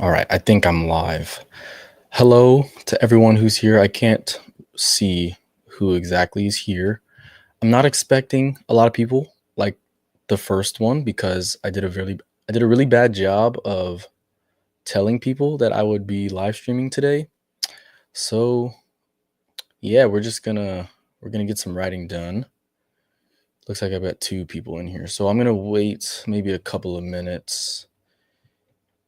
All right, I think I'm live. Hello to everyone who's here. I can't see who exactly is here. I'm not expecting a lot of people like the first one because I did a really bad job of telling people that I would be live streaming today. So, yeah, we're going to get some writing done. Looks like I've got two people in here. So, I'm going to wait maybe a couple of minutes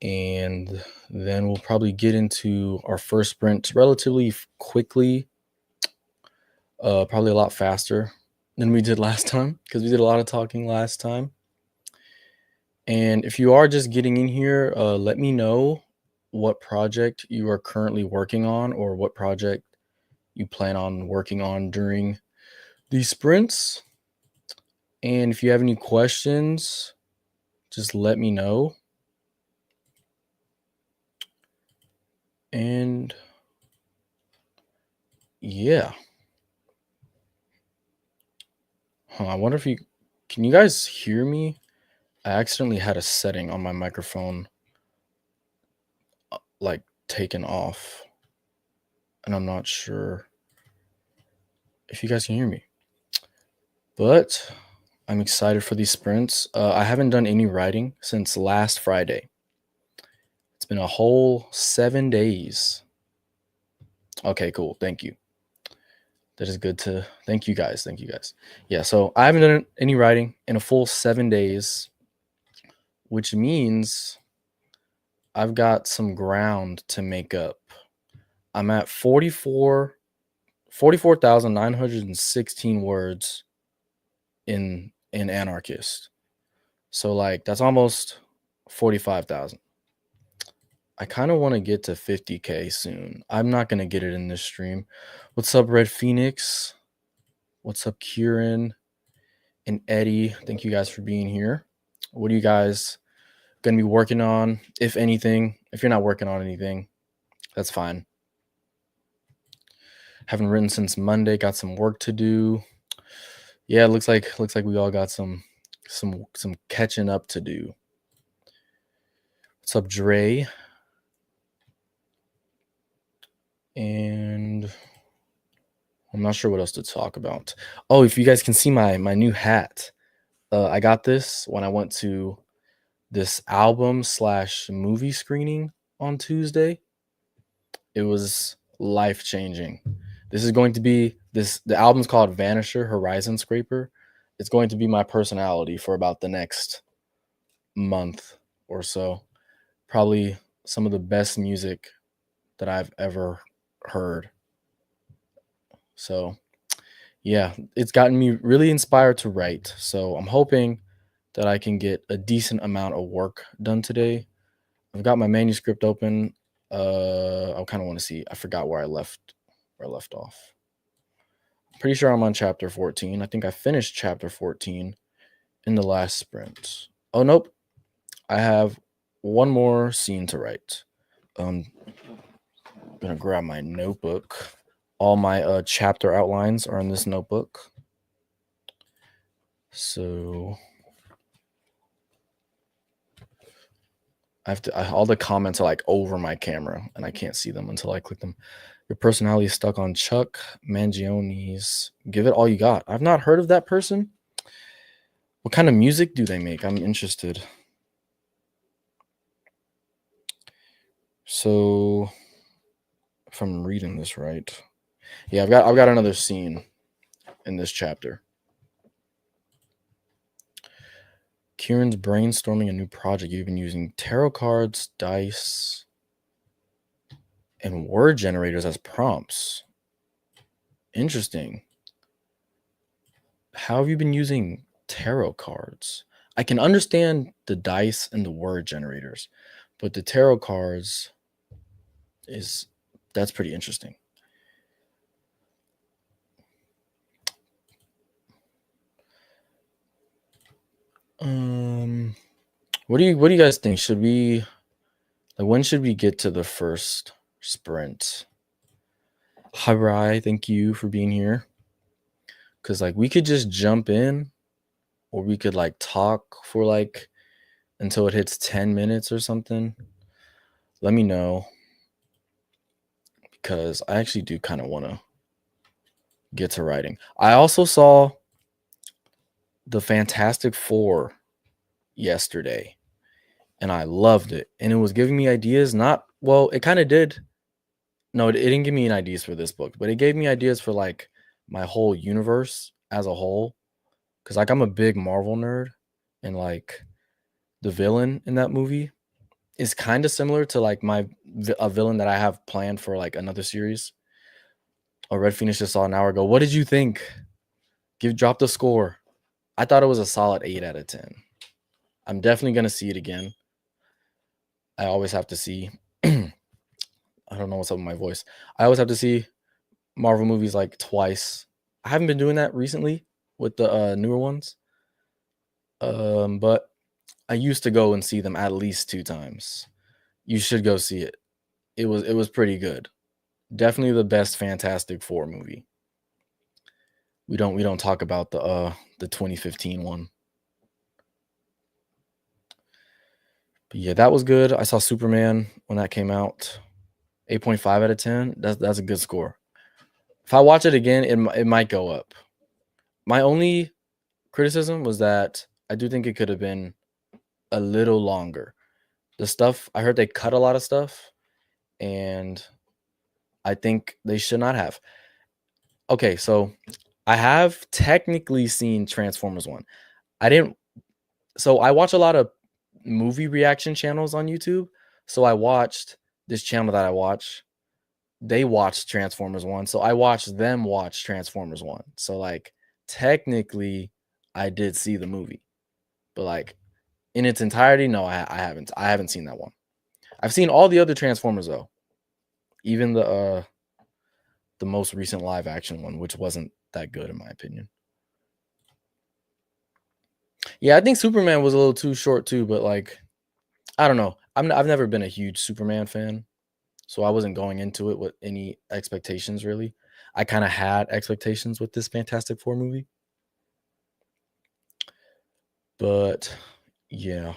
and then we'll probably get into our first sprint relatively quickly, probably a lot faster than we did last time because we did a lot of talking last time. And if you are just getting in here, let me know what project you are currently working on or what project you plan on working on during these sprints. And if you have any questions, just let me know. And yeah. I wonder if you can you guys hear me? I accidentally had a setting on my microphone like taken off, and I'm not sure if you guys can hear me. But I'm excited for these sprints. I haven't done any writing since last Friday. It's been a whole 7 days. Okay, cool. Thank you. That is good to thank you guys. Thank you guys. Yeah, so I haven't done any writing in a full 7 days, which means I've got some ground to make up. I'm at 44,916 words in Anarchist. So like that's almost 45,000. I kind of want to get to 50K soon. I'm not going to get it in this stream. What's up, Red Phoenix? What's up, Kieran and Eddie? Thank you guys for being here. What are you guys going to be working on, if anything? If you're not working on anything, that's fine. Haven't written since Monday. Got some work to do. Yeah, it looks like we all got some catching up to do. What's up, Dre? And I'm not sure what else to talk about. Oh, if you guys can see my new hat, I got this when I went to this album/movie screening on Tuesday. It was life changing. This is going to be the album's called Vanisher Horizon Scraper. It's going to be my personality for about the next month or so. Probably some of the best music that I've ever heard. So, yeah, it's gotten me really inspired to write. So, I'm hoping that I can get a decent amount of work done today. I've got my manuscript open. I kind of want to see. I forgot where I left off. Pretty sure I'm on chapter 14. I think I finished chapter 14 in the last sprint. Oh nope. I have one more scene to write. I'm gonna grab my notebook. All my chapter outlines are in this notebook. So I have to. All the comments are like over my camera, and I can't see them until I click them. Your personality is stuck on Chuck Mangione's "Give It All You Got." I've not heard of that person. What kind of music do they make? I'm interested. So, if I'm reading this right, yeah, I've got another scene in this chapter. Kieran's brainstorming a new project. You've been using tarot cards, dice, and word generators as prompts. Interesting. How have you been using tarot cards? I can understand the dice and the word generators, but the tarot cards that's pretty interesting. What do you guys think? Should we when should we get to the first sprint? Hi Rai, thank you for being here. Cause like we could just jump in or we could like talk for like until it hits 10 minutes or something. let me know, because I actually do kind of want to get to writing. I also saw the Fantastic Four yesterday and I loved it. And it was giving me ideas. Not, well, it kind of did. No, it didn't give me any ideas for this book, but it gave me ideas for like my whole universe as a whole. Cause like I'm a big Marvel nerd, and like the villain in that movie is kind of similar to like a villain that I have planned for like another series. Oh, Red Phoenix just saw an hour ago. What did you think? Drop the score. I thought it was a solid 8 out of 10. I'm definitely gonna see it again. I always have to see. I don't know what's up with my voice. I always have to see Marvel movies like twice. I haven't been doing that recently with the newer ones. But I used to go and see them at least 2 times. You should go see it. It was pretty good. Definitely the best Fantastic Four movie. We don't talk about the 2015 one. But yeah, that was good. I saw Superman when that came out. 8.5 out of 10. That's a good score. If I watch it again, it might go up. My only criticism was that I do think it could have been a little longer. The stuff I heard, they cut a lot of stuff, and I think they should not have. Okay, so I have technically seen Transformers 1. I didn't So I watch a lot of movie reaction channels on YouTube. So I watched this channel that I watch. They watched Transformers 1. So I watched them watch Transformers 1. So like technically I did see the movie. But like in its entirety, no, I haven't. I haven't seen that one. I've seen all the other Transformers though. Even the most recent live action one, which wasn't that good in my opinion. Yeah, I think Superman was a little too short too, but like I don't know. I've never been a huge Superman fan, so I wasn't going into it with any expectations really. I kind of had expectations with this Fantastic Four movie. But yeah.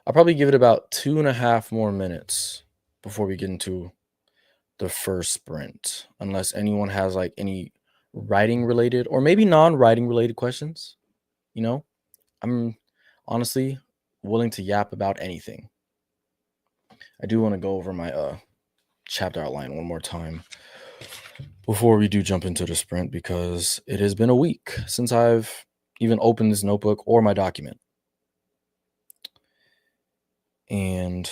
I'll probably give it about 2.5 more minutes before we get into the first sprint, unless anyone has like any writing related or maybe non-writing related questions. You know, I'm honestly willing to yap about anything. I do want to go over my chapter outline one more time before we do jump into the sprint, because it has been a week since I've even opened this notebook or my document. And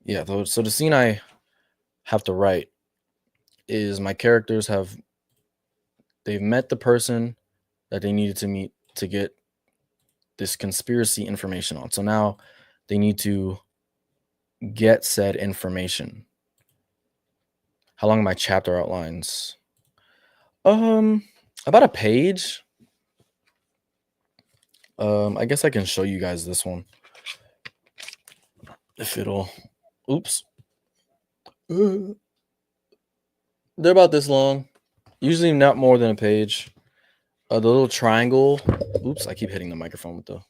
yeah, so the scene I have to write is my characters they've met the person that they needed to meet to get this conspiracy information on. So now they need to get said information. How long are my chapter outlines? About a page. I guess I can show you guys this one. If it'll oops. They're about this long. Usually not more than a page. The little triangle. Oops, I keep hitting the microphone with the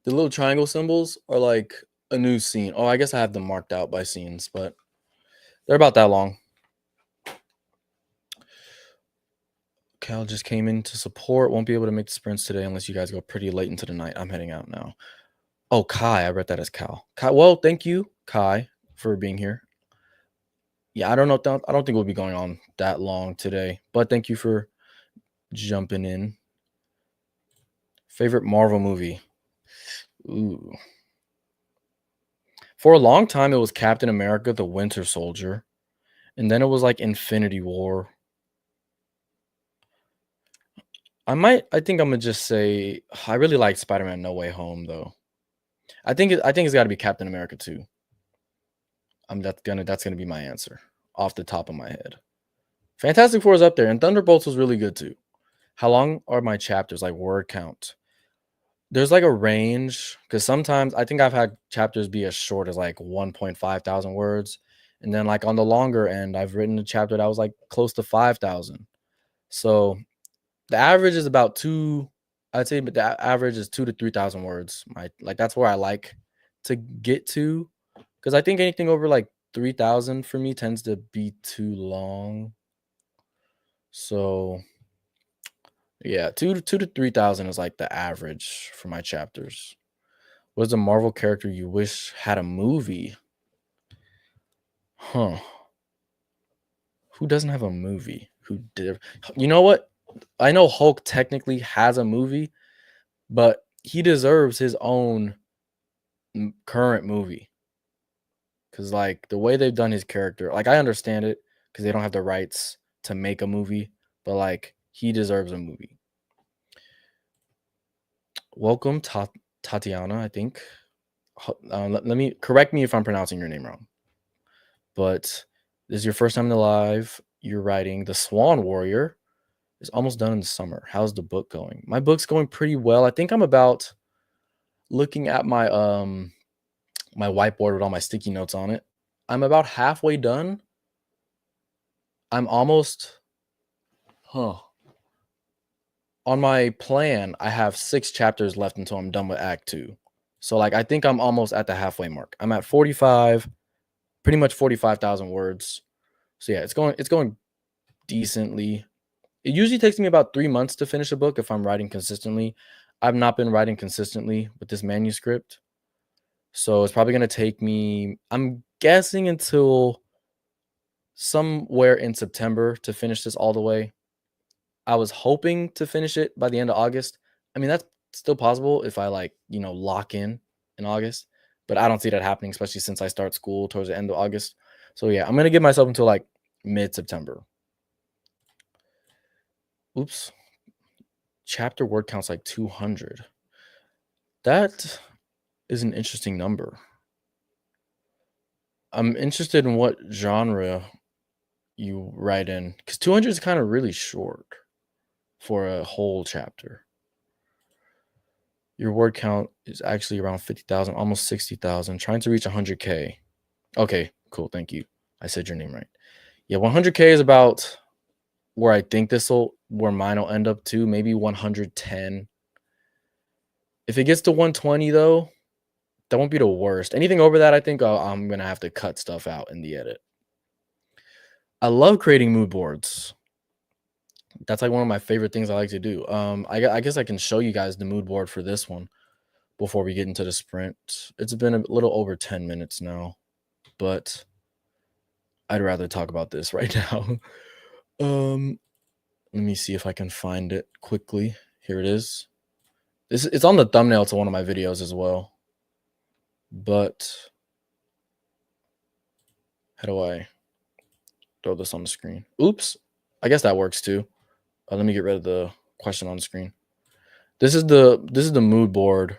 little triangle symbols are like a new scene. Oh, I guess I have them marked out by scenes, but they're about that long. Cal just came in to support. Won't be able to make the sprints today unless you guys go pretty late into the night. I'm heading out now. Oh, Kai. I read that as Cal. Kai. Well, thank you, Kai, for being here. Yeah, I don't know. I don't think we'll be going on that long today, but thank you for jumping in. Favorite Marvel movie? Ooh. For a long time, it was Captain America, the Winter Soldier. And then it was like Infinity War. I think I'm gonna just say I really like Spider-Man No Way Home though. I think it's gotta be Captain America too. That's gonna be my answer off the top of my head. Fantastic Four is up there, and Thunderbolts was really good too. How long are my chapters, like word count? There's like a range, because sometimes I think I've had chapters be as short as like 1.5 thousand words. And then like on the longer end, I've written a chapter that was like close to 5,000. So the average is about I'd say, but the average is 2 to 3,000 words. That's where I like to get to, because I think anything over like 3,000 for me tends to be too long. So yeah, two to 3,000 is like the average for my chapters. What's a Marvel character you wish had a movie? Huh. Who doesn't have a movie? Who did? You know what? I know Hulk technically has a movie, but he deserves his own current movie. Cause like the way they've done his character, like I understand it because they don't have the rights to make a movie, but like he deserves a movie. Welcome, Tatiana. I think. Let me correct me if I'm pronouncing your name wrong. But this is your first time in the live. You're writing The Swan Warrior. It's almost done in the summer. How's the book going? My book's going pretty well. I think I'm about looking at my whiteboard with all my sticky notes on it. I'm about halfway done. I'm almost on my plan, I have 6 chapters left until I'm done with Act 2. So like I think I'm almost at the halfway mark. I'm at 45, pretty much 45,000 words. So yeah, it's going decently. It usually takes me about 3 months to finish a book if I'm writing consistently. I've not been writing consistently with this manuscript. So it's probably going to take me, I'm guessing, until somewhere in September to finish this all the way. I was hoping to finish it by the end of August. I mean, that's still possible if I like, lock in August, but I don't see that happening, especially since I start school towards the end of August. So yeah, I'm going to give myself until like mid-September. Oops. Chapter word count's like 200. That is an interesting number. I'm interested in what genre you write in, because 200 is kind of really short for a whole chapter. Your word count is actually around 50,000, almost 60,000, trying to reach 100K. Okay, cool. Thank you. I said your name right. Yeah, 100K is about where I think where mine will end up to, maybe 110. If it gets to 120 though, that won't be the worst. Anything over that, I think I'm going to have to cut stuff out in the edit. I love creating mood boards. That's like one of my favorite things I like to do. I guess I can show you guys the mood board for this one before we get into the sprint. It's been a little over 10 minutes now, but I'd rather talk about this right now. Let me see if I can find it quickly. Here it is. It's on the thumbnail to one of my videos as well. But how do I throw this on the screen? Oops. I guess that works too. Let me get rid of the question on the screen. This is the mood board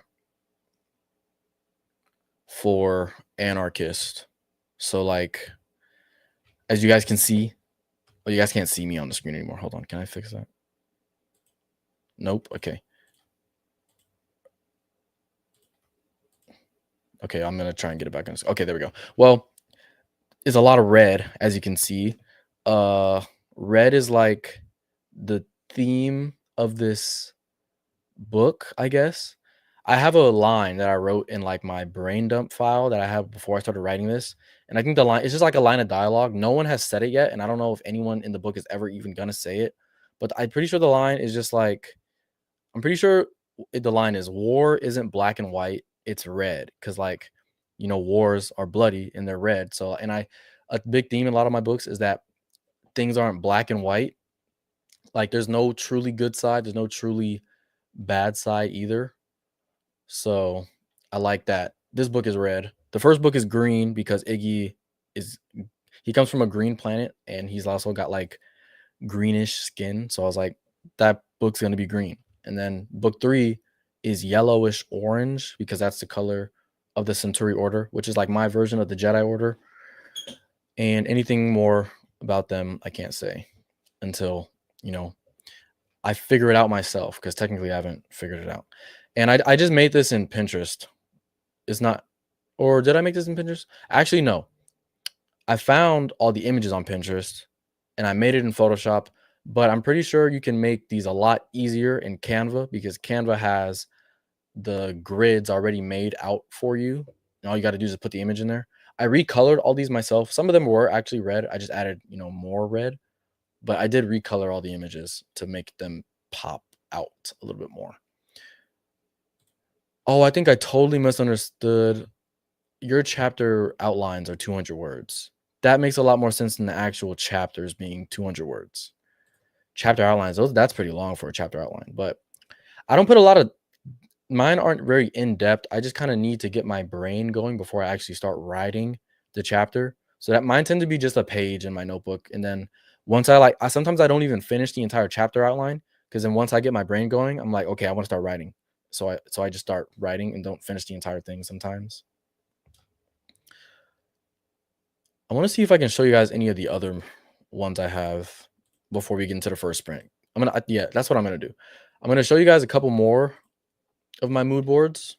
for Anarchist. So like, as you guys can see, you guys can't see me on the screen anymore. Hold on, can I fix that? Nope. Okay. Okay, I'm gonna try and get it back on. Okay, there we go. Well, it's a lot of red, as you can see. Red is like the theme of this book, I guess. I have a line that I wrote in like my brain dump file that I have before I started writing this. And I think the line, it's just like a line of dialogue. No one has said it yet. And I don't know if anyone in the book is ever even going to say it. But I'm pretty sure the line is just like, I'm pretty sure the line is war isn't black and white. It's red. Cause like, wars are bloody and they're red. So, a big theme in a lot of my books is that things aren't black and white. Like there's no truly good side. There's no truly bad side either. So I like that. This book is red. The first book is green because Iggy he comes from a green planet and he's also got like greenish skin. So I was like, that book's gonna be green. And then book 3 is yellowish orange because that's the color of the Centauri Order, which is like my version of the Jedi Order. And anything more about them, I can't say until, I figure it out myself, because technically I haven't figured it out. And I just made this in Pinterest. It's not, or did I make this in Pinterest? Actually, no. I found all the images on Pinterest and I made it in Photoshop, but I'm pretty sure you can make these a lot easier in Canva because Canva has the grids already made out for you. and all you got to do is put the image in there. I recolored all these myself. Some of them were actually red. I just added, more red, but I did recolor all the images to make them pop out a little bit more. Oh, I think I totally misunderstood. Your chapter outlines are 200 words. That makes a lot more sense than the actual chapters being 200 words. Chapter outlines, that's pretty long for a chapter outline, but I don't put a lot of mine aren't very in depth. I just kind of need to get my brain going before I actually start writing the chapter. So that mine tend to be just a page in my notebook, and then once sometimes I don't even finish the entire chapter outline, because then once I get my brain going, I'm like, okay, I want to start writing. So I just start writing and don't finish the entire thing sometimes. I want to see if I can show you guys any of the other ones I have before we get into the first sprint. Yeah, that's what I'm gonna do. I'm gonna show you guys a couple more of my mood boards.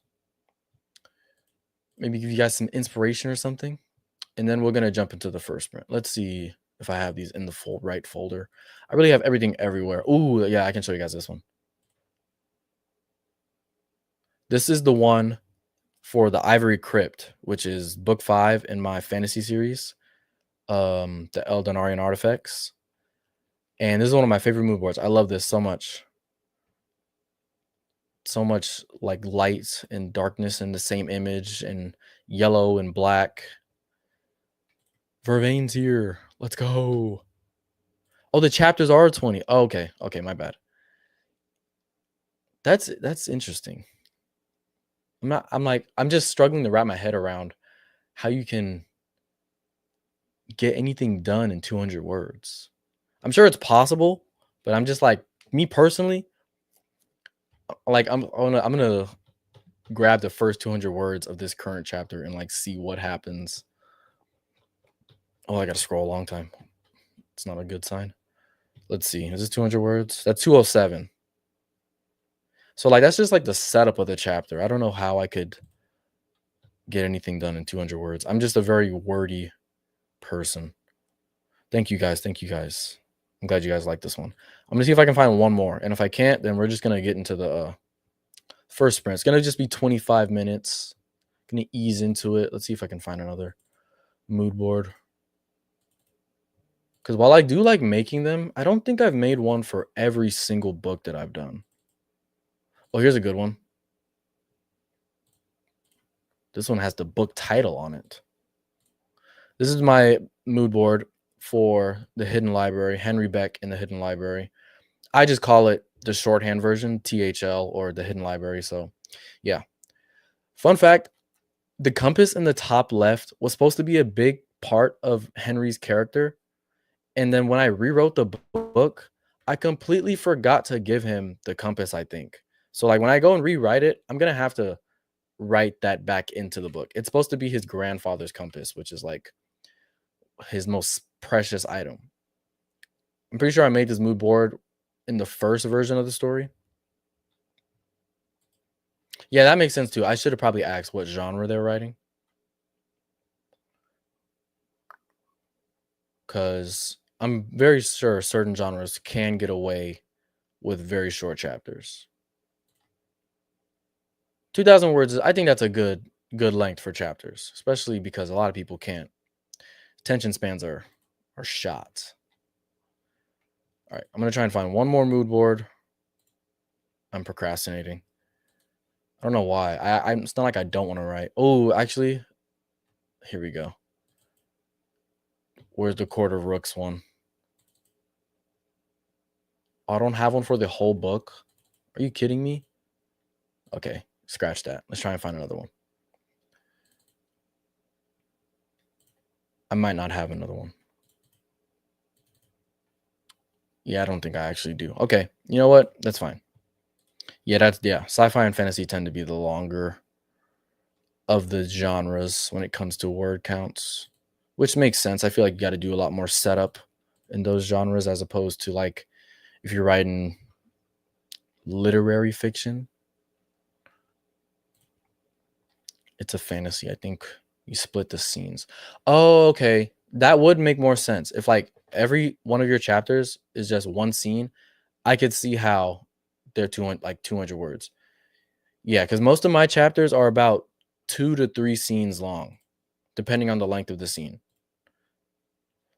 Maybe give you guys some inspiration or something, and then we're gonna jump into the first sprint. Let's see if I have these in the right folder. I really have everything everywhere. Ooh, yeah, I can show you guys this one. This is the one for the Ivory Crypt, which is book 5 in my fantasy series, the Eldenarian Artifacts. And this is one of my favorite mood boards. I love this so much. So much like light and darkness in the same image, and yellow and black. Vervaine's here. Let's go. Oh, the chapters are 20. Oh, okay. Okay, my bad. That's interesting. I'm just struggling to wrap my head around how you can get anything done in 200 words. I'm sure it's possible, but I'm just like, me personally, like I'm gonna grab the first 200 words of this current chapter and like see what happens. Oh, I gotta scroll a long time. It's not a good sign. Let's see. Is this 200 words? That's 207. So like that's just like the setup of the chapter. I don't know how I could get anything done in 200 words. I'm just a very wordy person. Thank you guys. Thank you guys. I'm glad you guys like this one. I'm gonna see if I can find one more, and if I can't, then we're just gonna get into the first sprint. It's gonna just be 25 minutes. Gonna ease into it. Let's see if I can find another mood board. Because while I do like making them, I don't think I've made one for every single book that I've done. Oh, here's a good one. This one has the book title on it. This is my mood board for the Hidden Library, Henry Beck in the Hidden Library. I just call it the shorthand version, THL, or the Hidden Library. So, yeah. Fun fact, the compass in the top left was supposed to be a big part of Henry's character. And then when I rewrote the book, I completely forgot to give him the compass, I think. So, like, when I go and rewrite it, I'm going to have to write that back into the book. It's supposed to be his grandfather's compass, which is like his most precious item. I'm pretty sure I made this mood board in the first version of the story. Yeah, that makes sense too. I should have probably asked what genre they're writing, because I'm very sure certain genres can get away with very short chapters. 2,000 words, I think that's a good length for chapters, especially because a lot of people can't. Attention spans are shot. All right, I'm gonna try and find one more mood board. I'm procrastinating. I don't know why. It's not like I don't want to write. Oh, actually, here we go. Where's the Court of Rooks one? I don't have one for the whole book. Are you kidding me? Okay, scratch that. Let's try and find another one. I might not have another one. Yeah, I don't think I actually do. Okay, you know what? That's fine. Yeah, sci-fi and fantasy tend to be the longer of the genres when it comes to word counts, which makes sense. I feel like you got to do a lot more setup in those genres as opposed to like if you're writing literary fiction. It's a fantasy. I think you split the scenes. Oh, okay. That would make more sense. If like every one of your chapters is just one scene, I could see how they're 200 words. Yeah, because most of my chapters are about 2 to 3 scenes long, depending on the length of the scene.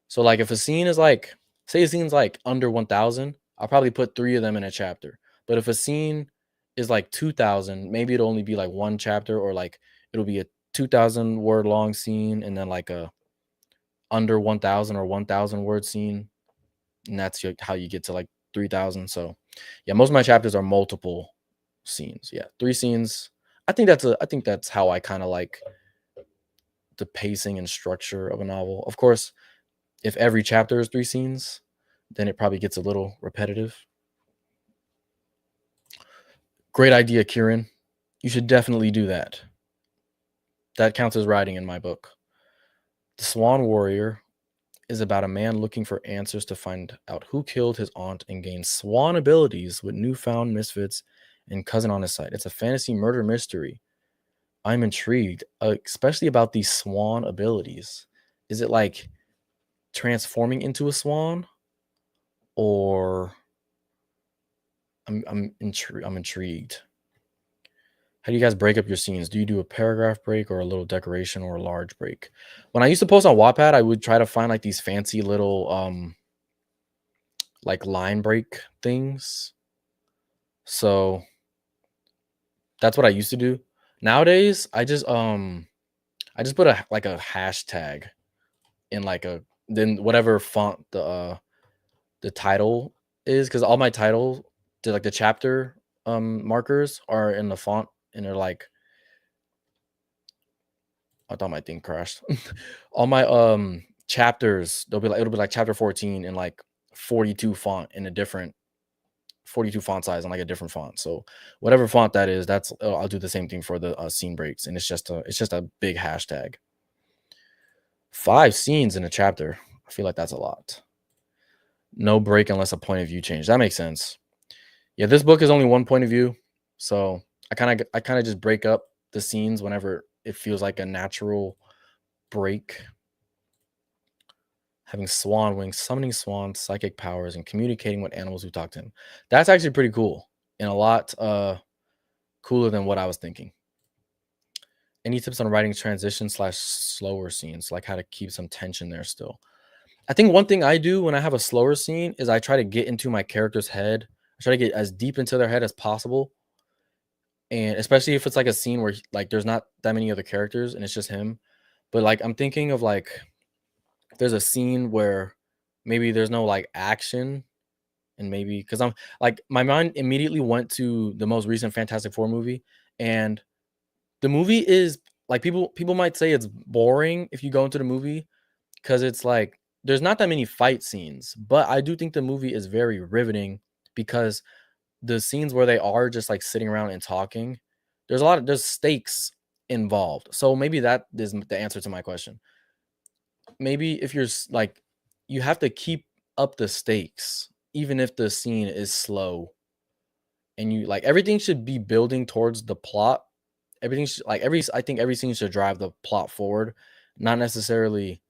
So, like, if a scene is like, say a scene's like under 1,000, I'll probably put 3 of them in a chapter. But if a scene is like 2,000, maybe it'll only be like one chapter, or like it'll be a 2,000 word long scene and then like a under 1,000 or 1,000 word scene. And that's how you get to like 3,000. So, yeah, most of my chapters are multiple scenes. Yeah, 3 scenes. I think that's how I kind of like the pacing and structure of a novel. Of course, if every chapter is 3 scenes, then it probably gets a little repetitive. Great idea, Kieran. You should definitely do that. That counts as writing in my book. The Swan Warrior is about a man looking for answers to find out who killed his aunt and gain swan abilities with newfound misfits and cousin on his side. It's a fantasy murder mystery. I'm intrigued, especially about these swan abilities. Is it like transforming into a swan, or I'm intrigued. How do you guys break up your scenes? Do you do a paragraph break or a little decoration or a large break? When I used to post on Wattpad, I would try to find like these fancy little like line break things. So that's what I used to do. Nowadays, I just put a hashtag in like a then whatever font the title is, because all my title, the chapter markers are in the font, and they're like, I thought my thing crashed. All my chapters, it'll be like chapter 14 in like 42 font in a different 42 font size and like a different font. So whatever font that is, that's I'll do the same thing for the scene breaks, and it's just a big hashtag. 5 scenes in a chapter. I feel like that's a lot. No break unless a point of view change. That makes sense. Yeah, this book is only one point of view, so I kind of just break up the scenes whenever it feels like a natural break. Having swan wings, summoning swans, psychic powers, and communicating with animals who talk to him. That's actually pretty cool, and a lot cooler than what I was thinking. Any tips on writing transition / slower scenes, like how to keep some tension there still? I think one thing I do when I have a slower scene is I try to get into my character's head. I try to get as deep into their head as possible. And especially if it's like a scene where like there's not that many other characters and it's just him. But like I'm thinking of like there's a scene where maybe there's no like action, and maybe because I'm like my mind immediately went to the most recent Fantastic Four movie, and the movie is like people might say it's boring if you go into the movie, because it's like there's not that many fight scenes, but I do think the movie is very riveting because the scenes where they are just like sitting around and talking, there's stakes involved. So maybe that is the answer to my question. Maybe if you're like you have to keep up the stakes even if the scene is slow, and you like everything should be building towards the plot. Everything should, like I think every scene should drive the plot forward, not necessarily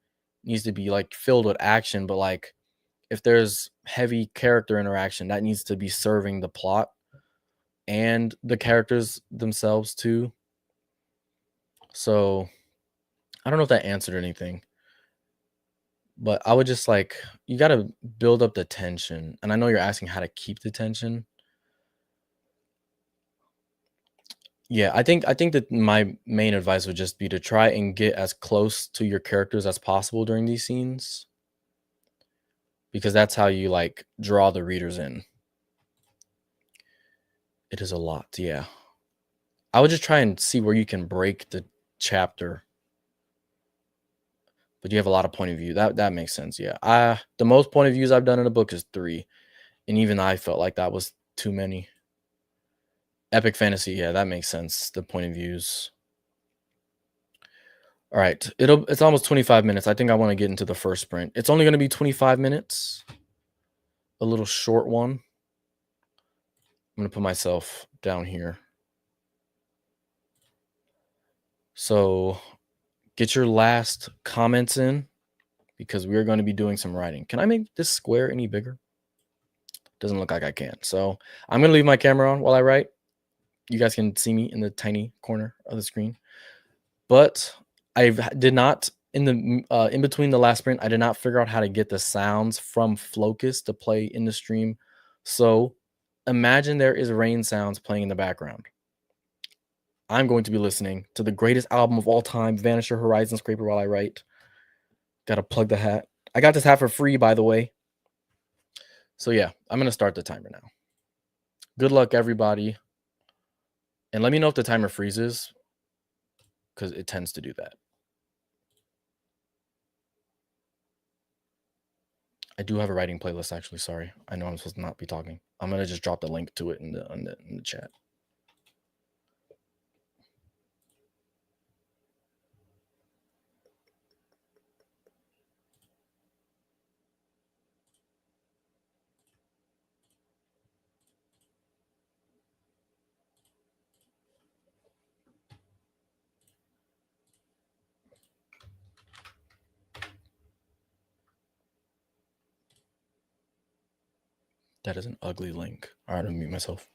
needs to be like filled with action, but like if there's heavy character interaction, that needs to be serving the plot and the characters themselves too. So I don't know if that answered anything, but I would just like you got to build up the tension. And I know you're asking how to keep the tension. Yeah, I think that my main advice would just be to try and get as close to your characters as possible during these scenes, because that's how you like draw the readers in. It is a lot, yeah. I would just try and see where you can break the chapter, but you have a lot of point of view. That makes sense, yeah. The most point of views I've done in a book is 3, and even I felt like that was too many. Epic fantasy, yeah, that makes sense. The point of views. All right, it's almost 25 minutes. I think I want to get into the first sprint. It's only going to be 25 minutes. A little short one. I'm going to put myself down here. So get your last comments in, because we're going to be doing some writing. Can I make this square any bigger? Doesn't look like I can. So I'm going to leave my camera on while I write. You guys can see me in the tiny corner of the screen. but did not in between the last sprint, I did not figure out how to get the sounds from Focus to play in the stream. So imagine there is rain sounds playing in the background. I'm going to be listening to the greatest album of all time, Vanisher Horizon Scraper while I write. Gotta plug the hat. I got this hat for free, by the way. So yeah, I'm gonna start the timer now. Good luck, everybody. And let me know if the timer freezes, because it tends to do that. I do have a writing playlist, actually. Sorry. I know I'm supposed to not be talking. I'm gonna just drop the link to it in the chat. That is an ugly link. All right, I'm gonna mute myself.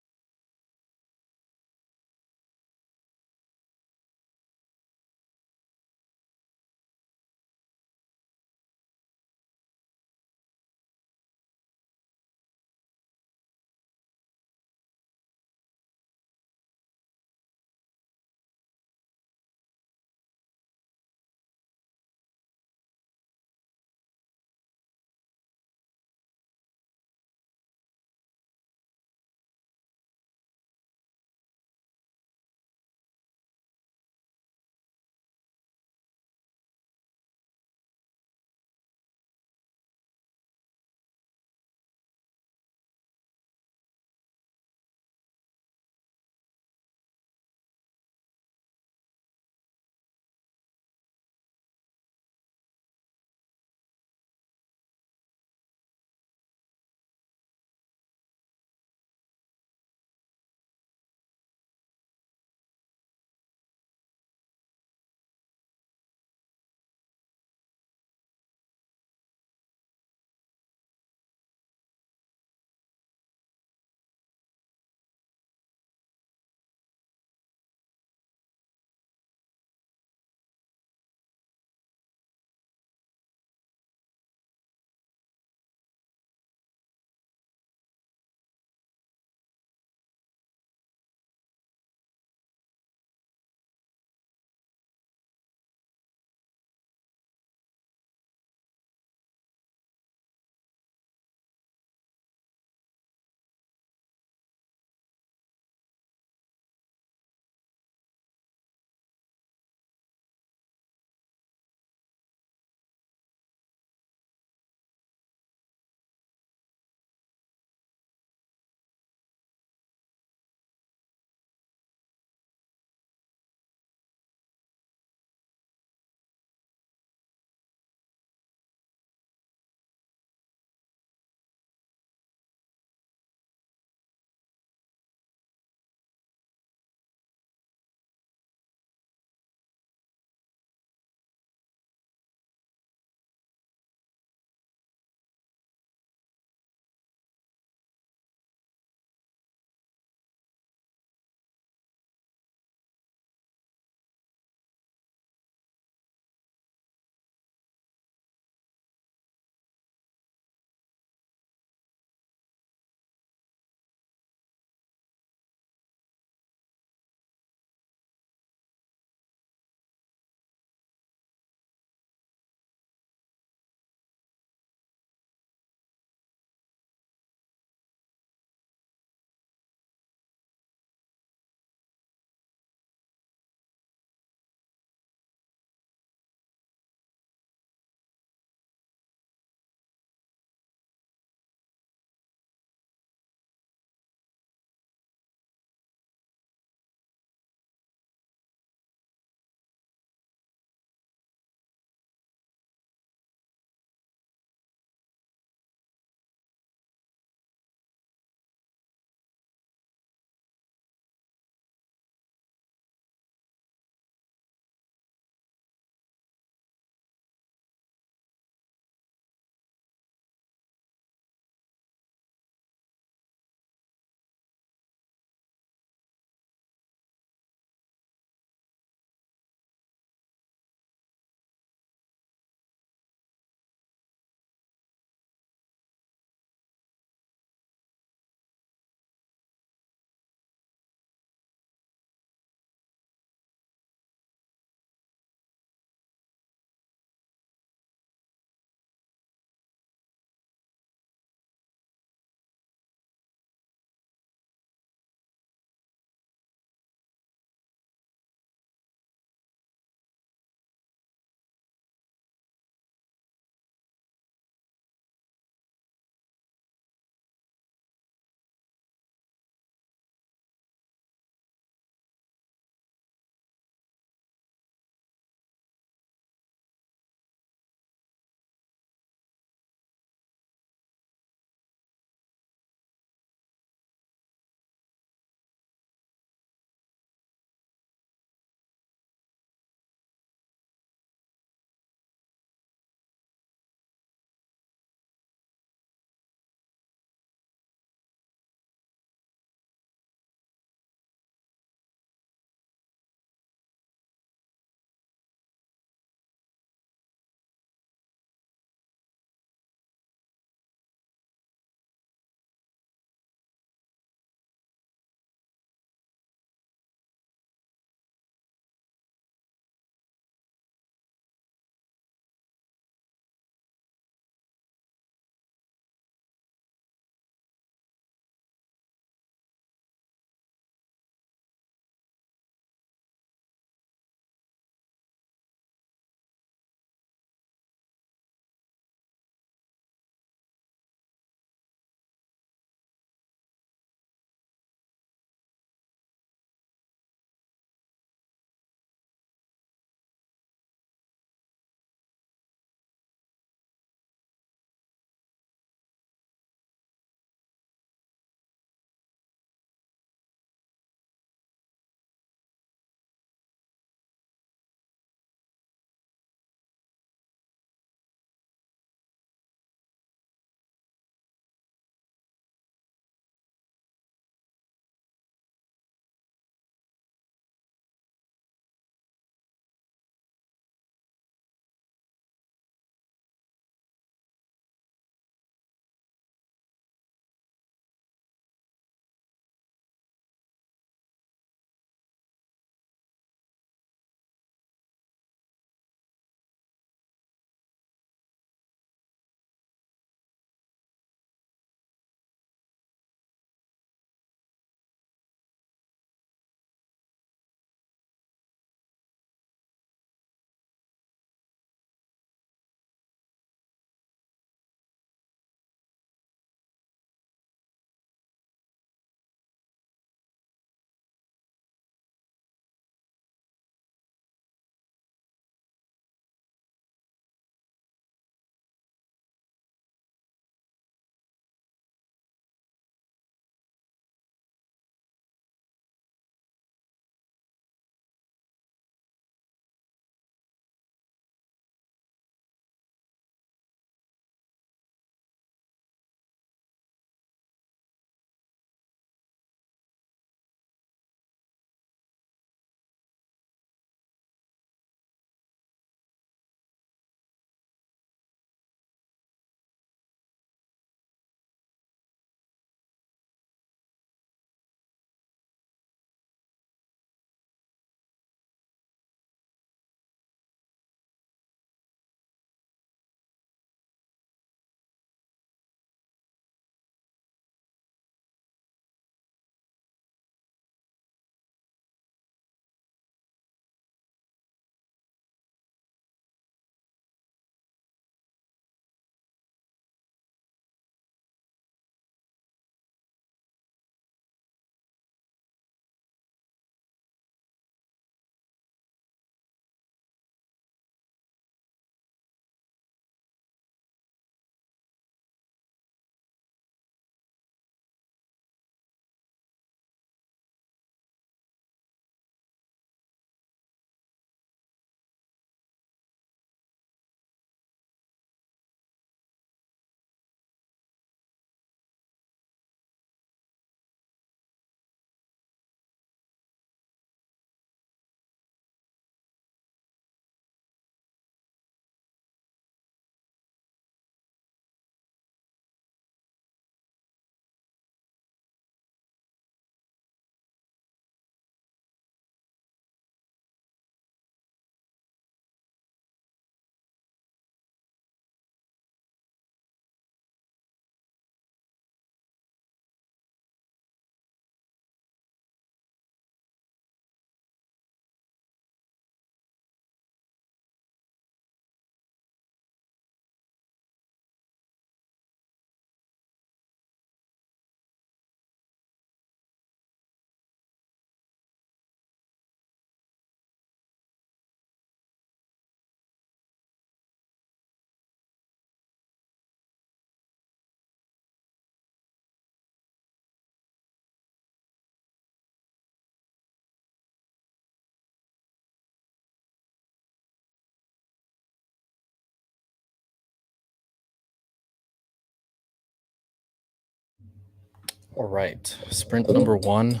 All right, sprint number 1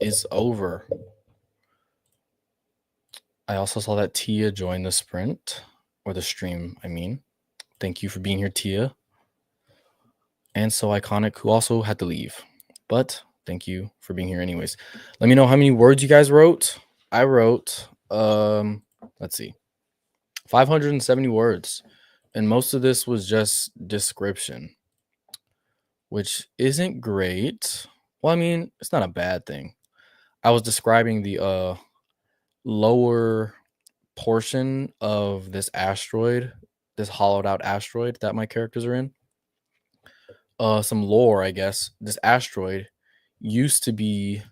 is over. I also saw that Tia joined the sprint, or the stream, I mean. Thank you for being here, Tia. And So Iconic, who also had to leave. But thank you for being here anyways. Let me know how many words you guys wrote. I wrote, let's see, 570 words. And most of this was just description, which isn't great. Well, I mean, it's not a bad thing. I was describing the lower portion of this asteroid, this hollowed out asteroid that my characters are in. Some lore, I guess. This asteroid used to be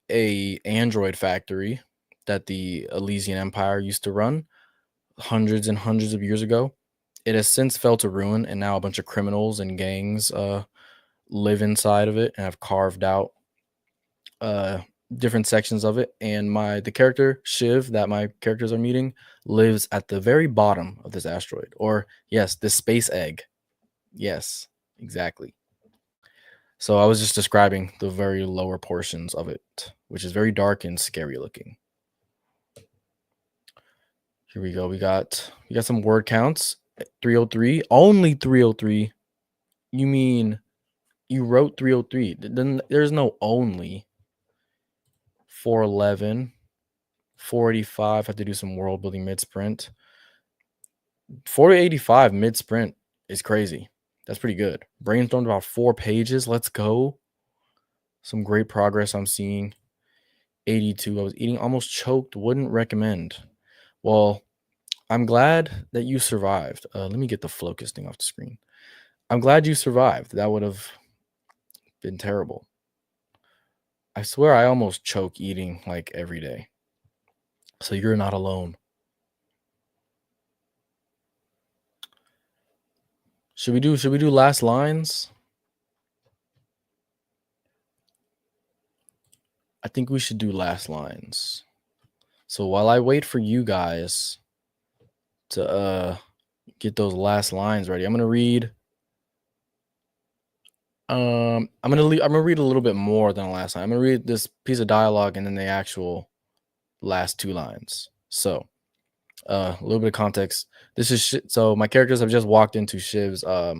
a android factory that the Elysian Empire used to run hundreds and hundreds of years ago. It has since fell to ruin, and now a bunch of criminals and gangs live inside of it and have carved out different sections of it. And the character Shiv that my characters are meeting lives at the very bottom of this asteroid, or yes, this space egg. Yes, exactly. So I was just describing the very lower portions of it, which is very dark and scary looking. Here we go. We got some word counts. 303. Only 303. You mean you wrote 303? Then there's no only. 411. 485. Have to do some world building mid sprint. 485 mid sprint is crazy. That's pretty good. Brainstormed about 4 pages. Let's go. Some great progress I'm seeing. 82. I was eating, almost choked. Wouldn't recommend. Well, I'm glad that you survived. Let me get the focus thing off the screen. I'm glad you survived. That would have been terrible. I swear I almost choke eating like every day. So you're not alone. Should we do last lines? I think we should do last lines. So while I wait for you guys to get those last lines ready, I'm gonna read. I'm gonna read a little bit more than the last line. I'm gonna read this piece of dialogue and then the actual last 2 lines. So a little bit of context. This is so my characters have just walked into Shiv's a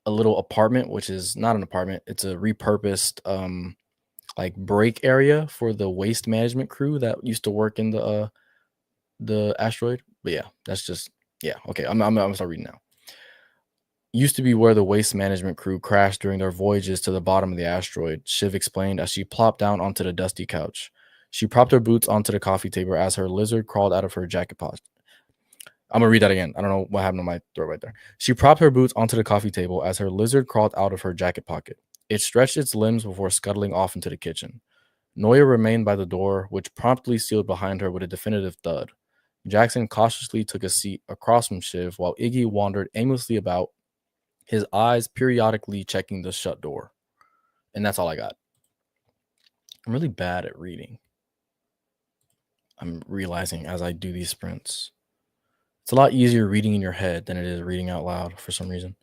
little apartment, which is not an apartment. It's a repurposed like break area for the waste management crew that used to work in the asteroid. But yeah, that's just okay. I'm gonna start reading now. Used to be where the waste management crew crashed during their voyages to the bottom of the asteroid, Shiv explained as she plopped down onto the dusty couch. She propped her boots onto the coffee table as her lizard crawled out of her jacket pocket. I'm gonna read that again. I don't know what happened to my throat right there. She propped her boots onto the coffee table as her lizard crawled out of her jacket pocket. It stretched its limbs before scuttling off into the kitchen. Noya remained by the door, which promptly sealed behind her with a definitive thud. Jackson cautiously took a seat across from Shiv while Iggy wandered aimlessly about, his eyes periodically checking the shut door. And that's all I got. I'm really bad at reading. I'm realizing as I do these sprints. It's a lot easier reading in your head than it is reading out loud for some reason.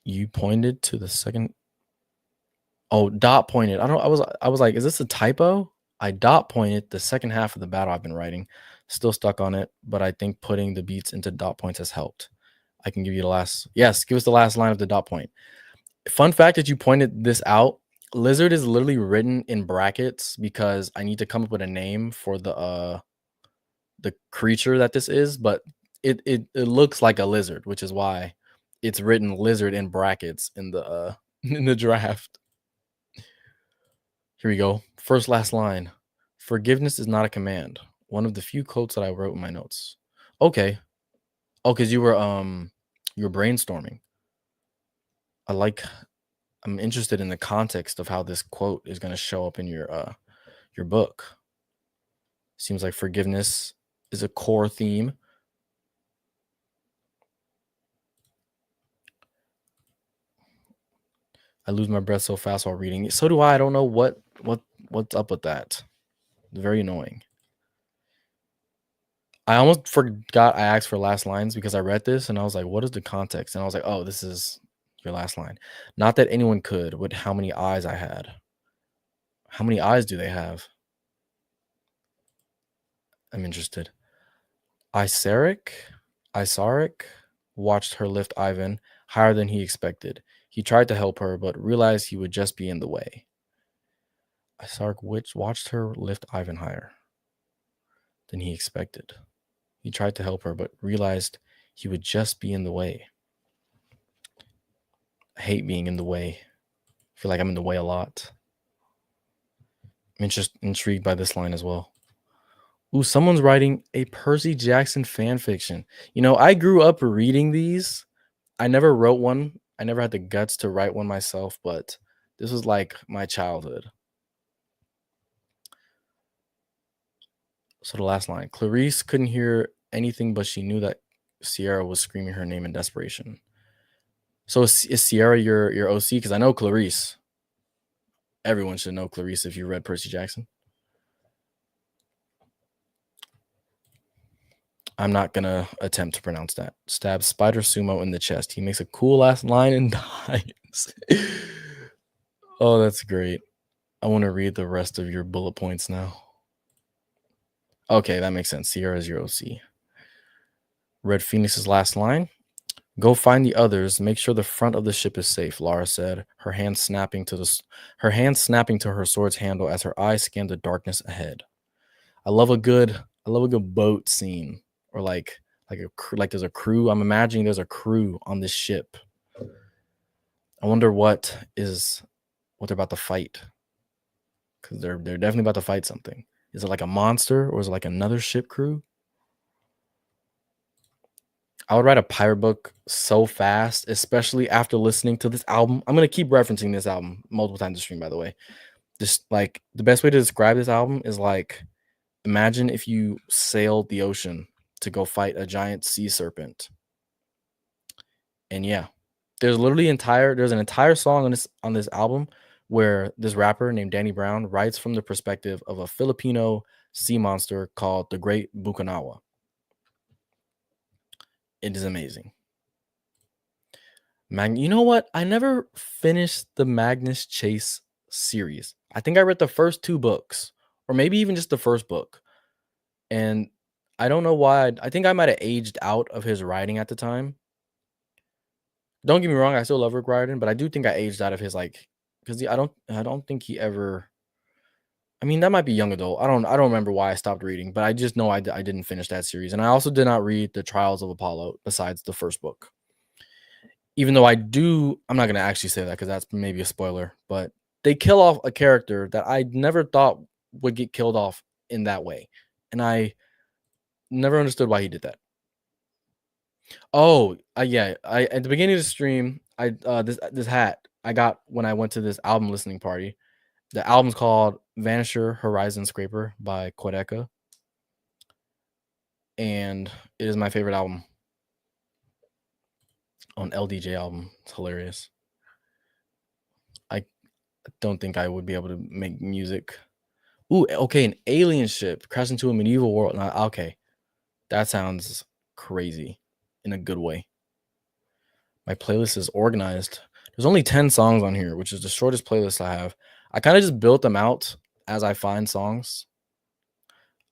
You pointed to the second. Oh, dot pointed. I don't know. I was like, is this a typo? I dot pointed the second half of the battle I've been writing. Still stuck on it, but I think putting the beats into dot points has helped. I can give you the last. Yes, give us the last line of the dot point. Fun fact that you pointed this out. Lizard is literally written in brackets because I need to come up with a name for the creature that this is, but it looks like a lizard, which is why it's written lizard in brackets in the in the draft. Here we go. First last line. Forgiveness is not a command. One of the few quotes that I wrote in my notes. Okay. Oh, because you were brainstorming. I'm interested in the context of how this quote is going to show up in your book. Seems like forgiveness is a core theme. I lose my breath so fast while reading. So do I. I don't know what's up with that. It's very annoying. I almost forgot I asked for last lines because I read this and I was like, what is the context? And I was like, oh, this is Your last line. Not that anyone could with how many eyes I had. How many eyes do they have? I'm interested. Isaric watched her lift Ivan higher than he expected. He tried to help her, but realized he would just be in the way. Isaric watched her lift Ivan higher than he expected. He tried to help her, but realized he would just be in the way. I hate being in the way. I feel like I'm in the way a lot. I'm just intrigued by this line as well. Ooh, someone's writing a Percy Jackson fan fiction. You know, I grew up reading these. I never wrote one. I never had the guts to write one myself, but this was like my childhood. So the last line, Clarice couldn't hear anything, but she knew that Sierra was screaming her name in desperation. So is Sierra your OC? Because I know Clarice. Everyone should know Clarice if you read Percy Jackson. I'm not gonna attempt to pronounce that. Stabs Spider Sumo in the chest. He makes a cool last line and dies. Oh, that's great. I want to read the rest of your bullet points now. Okay, that makes sense. Sierra is your OC. Red Phoenix's last line. Go find the others. Make sure the front of the ship is safe, Lara said, her hand snapping to her sword's handle as her eyes scanned the darkness ahead. I love a good boat scene, or like there's a crew. I'm imagining there's a crew on this ship. I wonder what they're about to fight, because they're definitely about to fight something. Is it like a monster, or is it like another ship crew? I would write a pirate book so fast, especially after listening to this album. I'm gonna keep referencing this album multiple times to stream, by the way. Just like the best way to describe this album is like, imagine if you sailed the ocean to go fight a giant sea serpent. And yeah, there's an entire song on this album where this rapper named Danny Brown writes from the perspective of a Filipino sea monster called the Great Bukanawa. It is amazing. You know what? I never finished the Magnus Chase series. I think I read the first 2 books, or maybe even just the first book. And I don't know why. I think I might have aged out of his writing at the time. Don't get me wrong, I still love Rick Riordan, but I do think I aged out of his, like, because I don't think he ever. I mean, that might be young adult. I don't remember why I stopped reading, but I just know I didn't finish that series, and I also did not read the Trials of Apollo besides the first book. Even though I'm not gonna actually say that because that's maybe a spoiler, but they kill off a character that I never thought would get killed off in that way, and I never understood why he did that. Oh, yeah. I At the beginning of the stream, this hat I got when I went to this album listening party. The album's called Vanisher Horizon Scraper by Quedeca, and it is my favorite album on LDJ album. It's hilarious. I don't think I would be able to make music. Ooh, okay, an alien ship crashed into a medieval world. Now, okay, that sounds crazy in a good way. My playlist is organized. There's only 10 songs on here, which is the shortest playlist I have. I kind of just built them out as I find songs.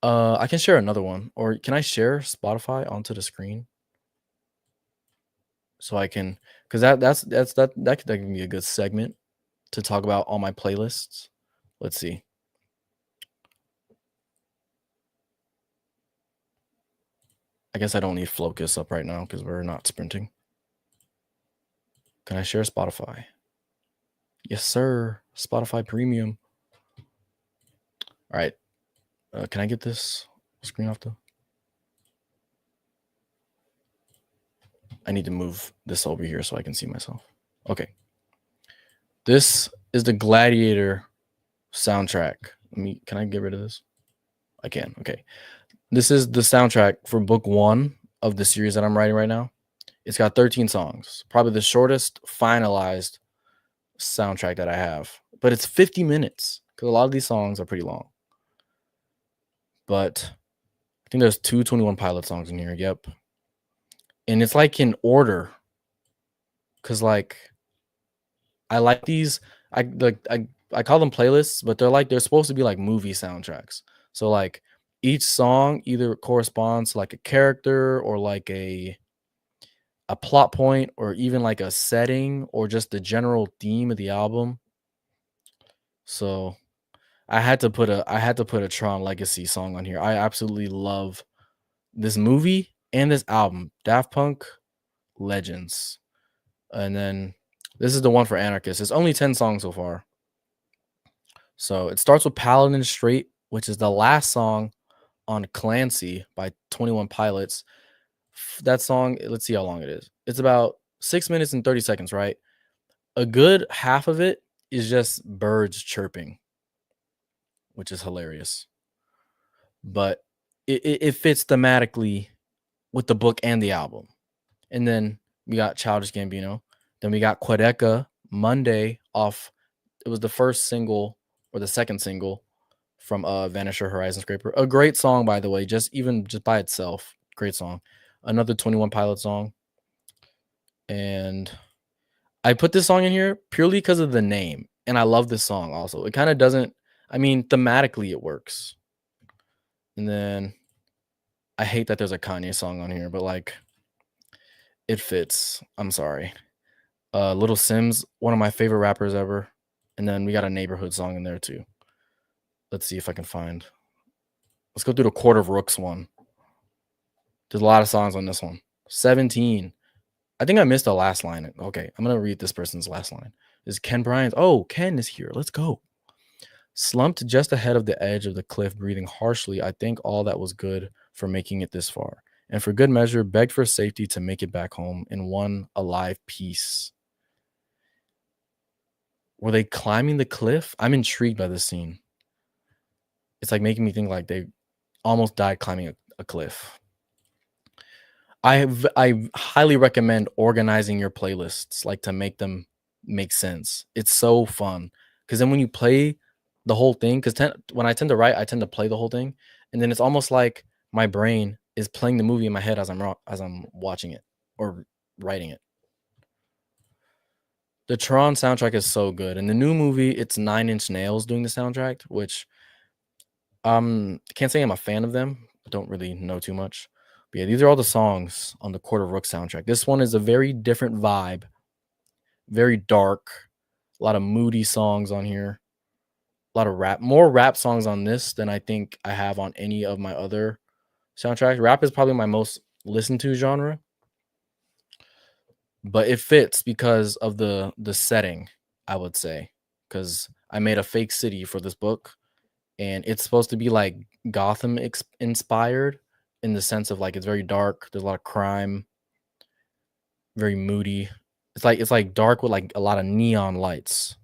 I can share another one, or can I share Spotify onto the screen so I can, because that can be a good segment to talk about all my playlists. Let's see. I guess I don't need Focus up right now because we're not sprinting. Can I share Spotify? Yes, sir. Spotify Premium. All right. Can I get this screen off though? I need to move this over here so I can see myself. Okay. This is the Gladiator soundtrack. Can I get rid of this? I can. Okay. This is the soundtrack for book 1 of the series that I'm writing right now. It's got 13 songs, probably the shortest finalized soundtrack that I have, but it's 50 minutes because a lot of these songs are pretty long. But I think there's 2 21 Pilot songs in here. Yep. And it's like in order, because like I like these. I call them playlists, but they're supposed to be like movie soundtracks. So like each song either corresponds to like a character or like a plot point or even like a setting or just the general theme of the album. So I had to put a Tron Legacy song on here. I absolutely love this movie and this album, Daft Punk Legends. And then this is the one for Anarchist. It's only 10 songs so far. So it starts with Paladin Straight, which is the last song on Clancy by 21 Pilots. That song, let's see how long it is. It's about 6 minutes and 30 seconds, right? A good half of it is just birds chirping, which is hilarious. But it fits thematically with the book and the album. And then we got Childish Gambino. Then we got Quedeca Monday off. It was the first single or the second single from Vanisher Horizon Scraper. A great song, by the way, just by itself. Great song. Another 21 Pilot song. And I put this song in here purely because of the name. And I love this song also. It kind of doesn't, I mean, thematically it works. And then I hate that there's a Kanye song on here, but like it fits. I'm sorry. Little Sims, one of my favorite rappers ever. And then we got a Neighborhood song in there too. Let's see if I can find. Let's go through the Court of Rooks one. There's a lot of songs on this one. 17. I think I missed the last line. Okay, I'm gonna read this person's last line. This is Ken Bryant. Oh, Ken is here. Let's go. Slumped just ahead of the edge of the cliff, breathing harshly, I thank all that was good for making it this far. And for good measure, begged for safety to make it back home in one alive piece. Were they climbing the cliff? I'm intrigued by this scene. It's like making me think like they almost died climbing a cliff. I highly recommend organizing your playlists like to make them make sense. It's so fun because then when you play the whole thing, because when I tend to write, I tend to play the whole thing, and then it's almost like my brain is playing the movie in my head as I'm watching it or writing it. The Tron soundtrack is so good. In the new movie, it's Nine Inch Nails doing the soundtrack, which can't say I'm a fan of them. I don't really know too much. But yeah, these are all the songs on the Court of Rook soundtrack. This one is a very different vibe, very dark, a lot of moody songs on here, a lot of rap, more rap songs on this than I think I have on any of my other soundtracks. Rap is probably my most listened to genre, but it fits because of the setting, I would say, because I made a fake city for this book, and it's supposed to be like Gotham inspired in the sense of like it's very dark. There's a lot of crime, very moody. It's like dark with like a lot of neon lights.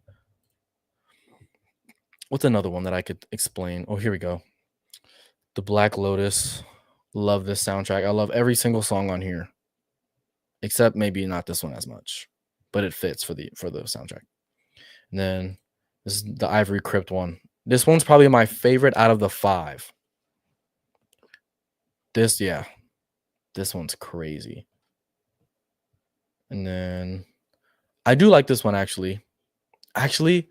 What's another one that I could explain? Oh, here we go. The Black Lotus. Love this soundtrack. I love every single song on here, except maybe not this one as much, but it fits for the soundtrack. And then this is the Ivory Crypt one. This one's probably my favorite out of the 5. This one's crazy. And then I do like this one actually. Actually,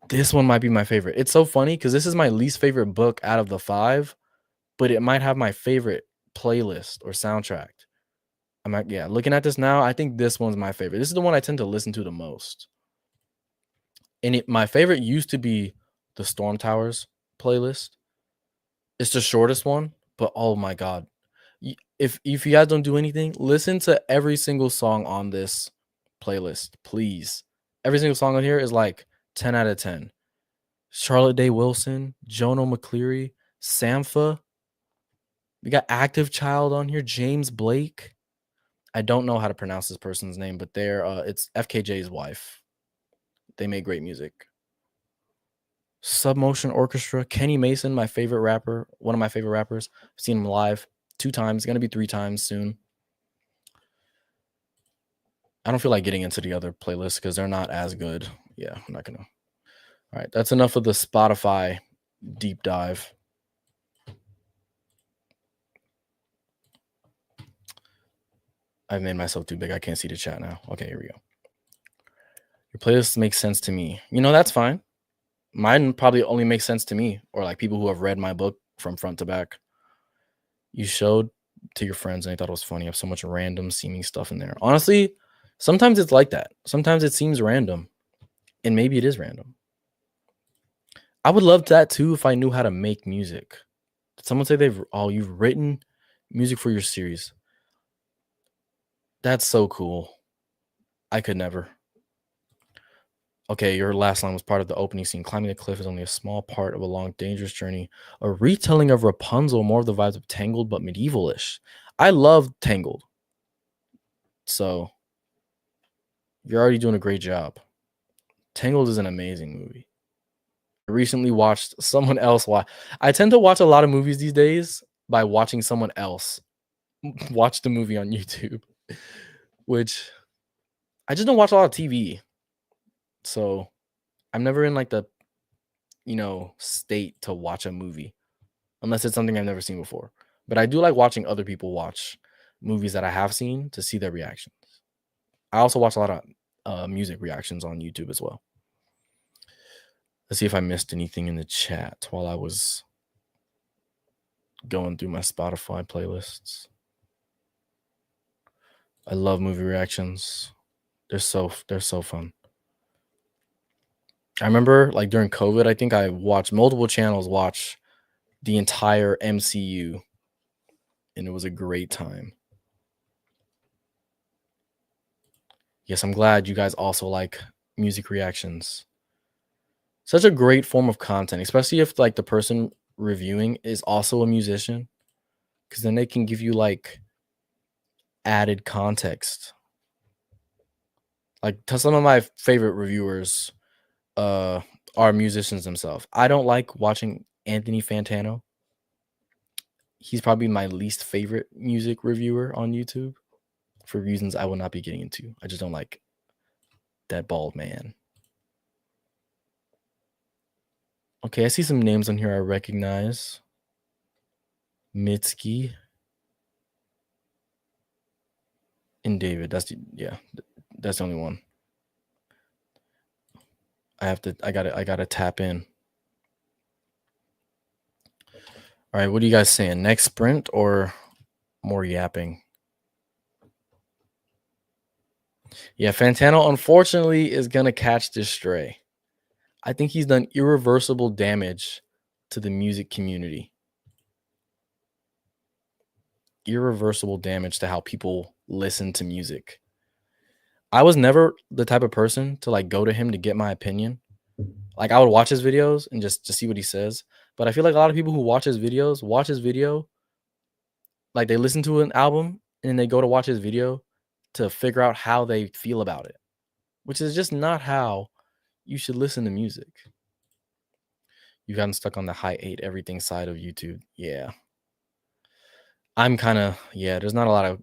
this one might be my favorite. It's so funny because this is my least favorite book out of the 5, but it might have my favorite playlist or soundtrack. Looking at this now, I think this one's my favorite. This is the one I tend to listen to the most. And my favorite used to be the Storm Towers playlist. It's the shortest one, but oh my god. If you guys don't do anything, listen to every single song on this playlist, please. Every single song on here is like 10 out of 10. Charlotte Day Wilson, Jono McCleary, Sampha. We got Active Child on here, James Blake. I don't know how to pronounce this person's name, but it's FKJ's wife. They make great music. Submotion Orchestra, Kenny Mason, my favorite rapper, one of my favorite rappers. I've seen him live 2 times, gonna be 3 times soon. I don't feel like getting into the other playlists because they're not as good. Yeah, I'm not gonna. All right, that's enough of the Spotify deep dive. I've made myself too big. I can't see the chat now. Okay, here we go. Your playlist makes sense to me. That's fine. Mine probably only makes sense to me or like people who have read my book from front to back. You showed to your friends and they thought it was funny. I have so much random seeming stuff in there. Honestly, sometimes it's like that. Sometimes it seems random, and maybe it is random. I would love that too if I knew how to make music. Did someone say you've written music for your series? That's so cool. I could never. Okay, your last line was part of the opening scene. Climbing the cliff is only a small part of a long, dangerous journey. A retelling of Rapunzel, more of the vibes of Tangled, but medieval-ish. I love Tangled. So you're already doing a great job. Tangled is an amazing movie. I recently watched someone else watch. I tend to watch a lot of movies these days by watching someone else watch the movie on YouTube, which I just don't watch a lot of TV. So I'm never in like the, state to watch a movie unless it's something I've never seen before. But I do like watching other people watch movies that I have seen to see their reactions. I also watch a lot of music reactions on YouTube as well. Let's see if I missed anything in the chat while I was going through my Spotify playlists. I love movie reactions. They're so fun. I remember like during COVID, I think I watched multiple channels watch the entire MCU, and it was a great time. Yes, I'm glad you guys also like music reactions. Such a great form of content, especially if like the person reviewing is also a musician, because then they can give you like added context. Like some of my favorite reviewers are musicians themselves. I don't like watching Anthony Fantano. He's probably my least favorite music reviewer on YouTube for reasons I will not be getting into. I just don't like that bald man. Okay, I see some names on here I recognize. Mitski and David. That's the only one. I gotta tap in. All right, what are you guys saying? Next sprint or more yapping? Yeah, Fantano unfortunately is gonna catch this stray. I think he's done irreversible damage to the music community. Irreversible damage to how people listen to music. I was never the type of person to like go to him to get my opinion. Like I would watch his videos and just to see what he says. But I feel like a lot of people who watch his video, like they listen to an album and then they go to watch his video to figure out how they feel about it, which is just not how you should listen to music. You've gotten stuck on the high 8 everything side of YouTube. Yeah. I'm kind of, there's not a lot of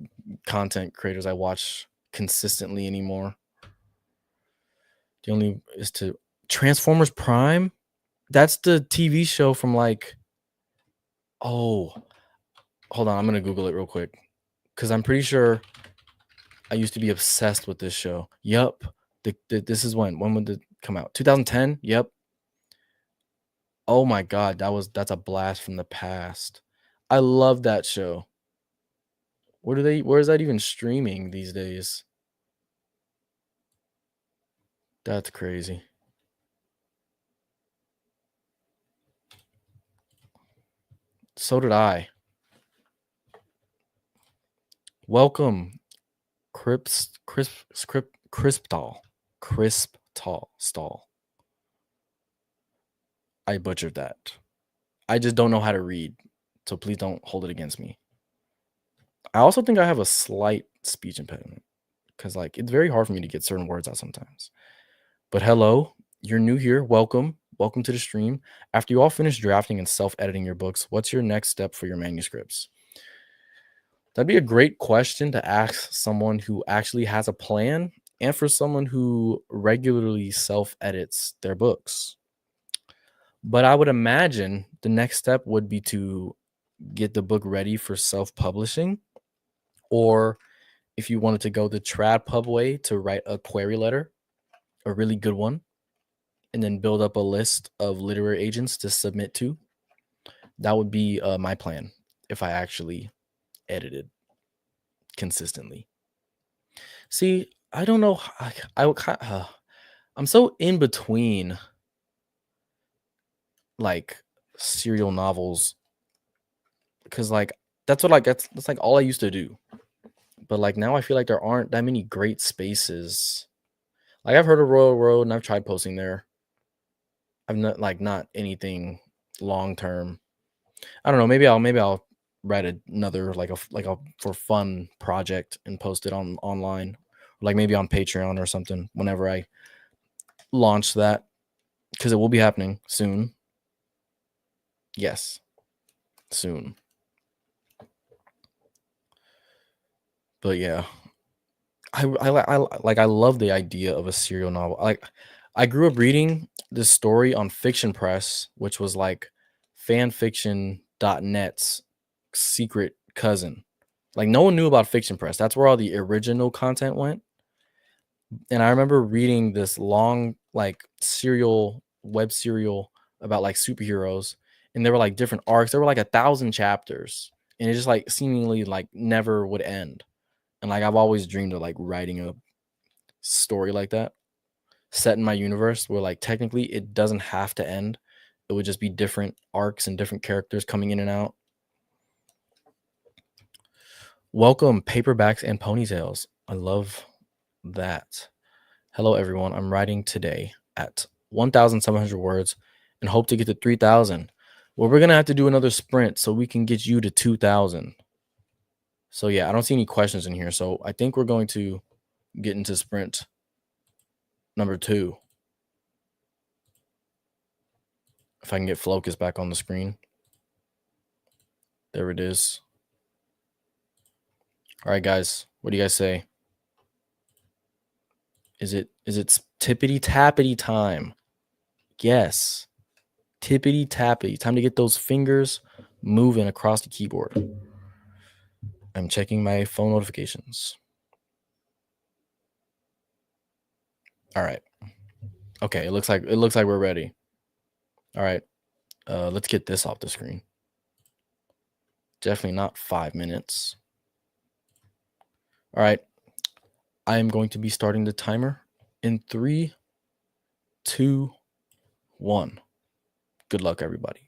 content creators I watch consistently anymore. The only is to Transformers Prime. That's the TV show from like, hold on, I'm going to Google it real quick because I'm pretty sure I used to be obsessed with this show. Yup. This is when would it come out? 2010? Yep. Oh my God, that's a blast from the past. I love that show. Where is that even streaming these days? That's crazy. So did I. Welcome, Crisptall. I butchered that. I just don't know how to read, so please don't hold it against me. I also think I have a slight speech impediment because like it's very hard for me to get certain words out sometimes. But hello, you're new here. Welcome to the stream. After you all finish drafting and self-editing your books, what's your next step for your manuscripts? That'd be a great question to ask someone who actually has a plan and for someone who regularly self-edits their books. But I would imagine the next step would be to get the book ready for self-publishing, or if you wanted to go the trad pub way, to write a query letter a really good one, and then build up a list of literary agents to submit to. That would be my plan if I actually edited consistently. See, I don't know. I'm so in between like serial novels because like that's like all I used to do. But like now I feel like there aren't that many great spaces. Like I've heard of Royal Road and I've tried posting there. I've not anything long term. I don't know. Maybe I'll write another like a for fun project and post it on online, like maybe on Patreon or something whenever I launch that because it will be happening soon. Yes, soon. But yeah, I love the idea of a serial novel. Like I grew up reading this story on Fiction Press, which was like fanfiction.net's secret cousin. Like no one knew about Fiction Press. That's where all the original content went. And I remember reading this long like web serial about like superheroes, and there were like different arcs. There were like 1,000 chapters, and it just like seemingly like never would end. And like I've always dreamed of like writing a story like that set in my universe where like technically it doesn't have to end. It would just be different arcs and different characters coming in and out. Welcome, paperbacks and ponytails. I love that. Hello, everyone. I'm writing today at 1,700 words and hope to get to 3,000. Well, we're going to have to do another sprint so we can get you to 2,000. So, yeah, I don't see any questions in here. So, I think we're going to get into sprint number 2. If I can get Focus back on the screen. There it is. All right, guys. What do you guys say? Is it tippity tappity time? Yes. Tippity tappity. Time to get those fingers moving across the keyboard. I'm checking my phone notifications. All right. Okay, it looks like we're ready. All right. Let's get this off the screen. Definitely not 5 minutes. All right. I am going to be starting the timer in 3, 2, 1. Good luck, everybody.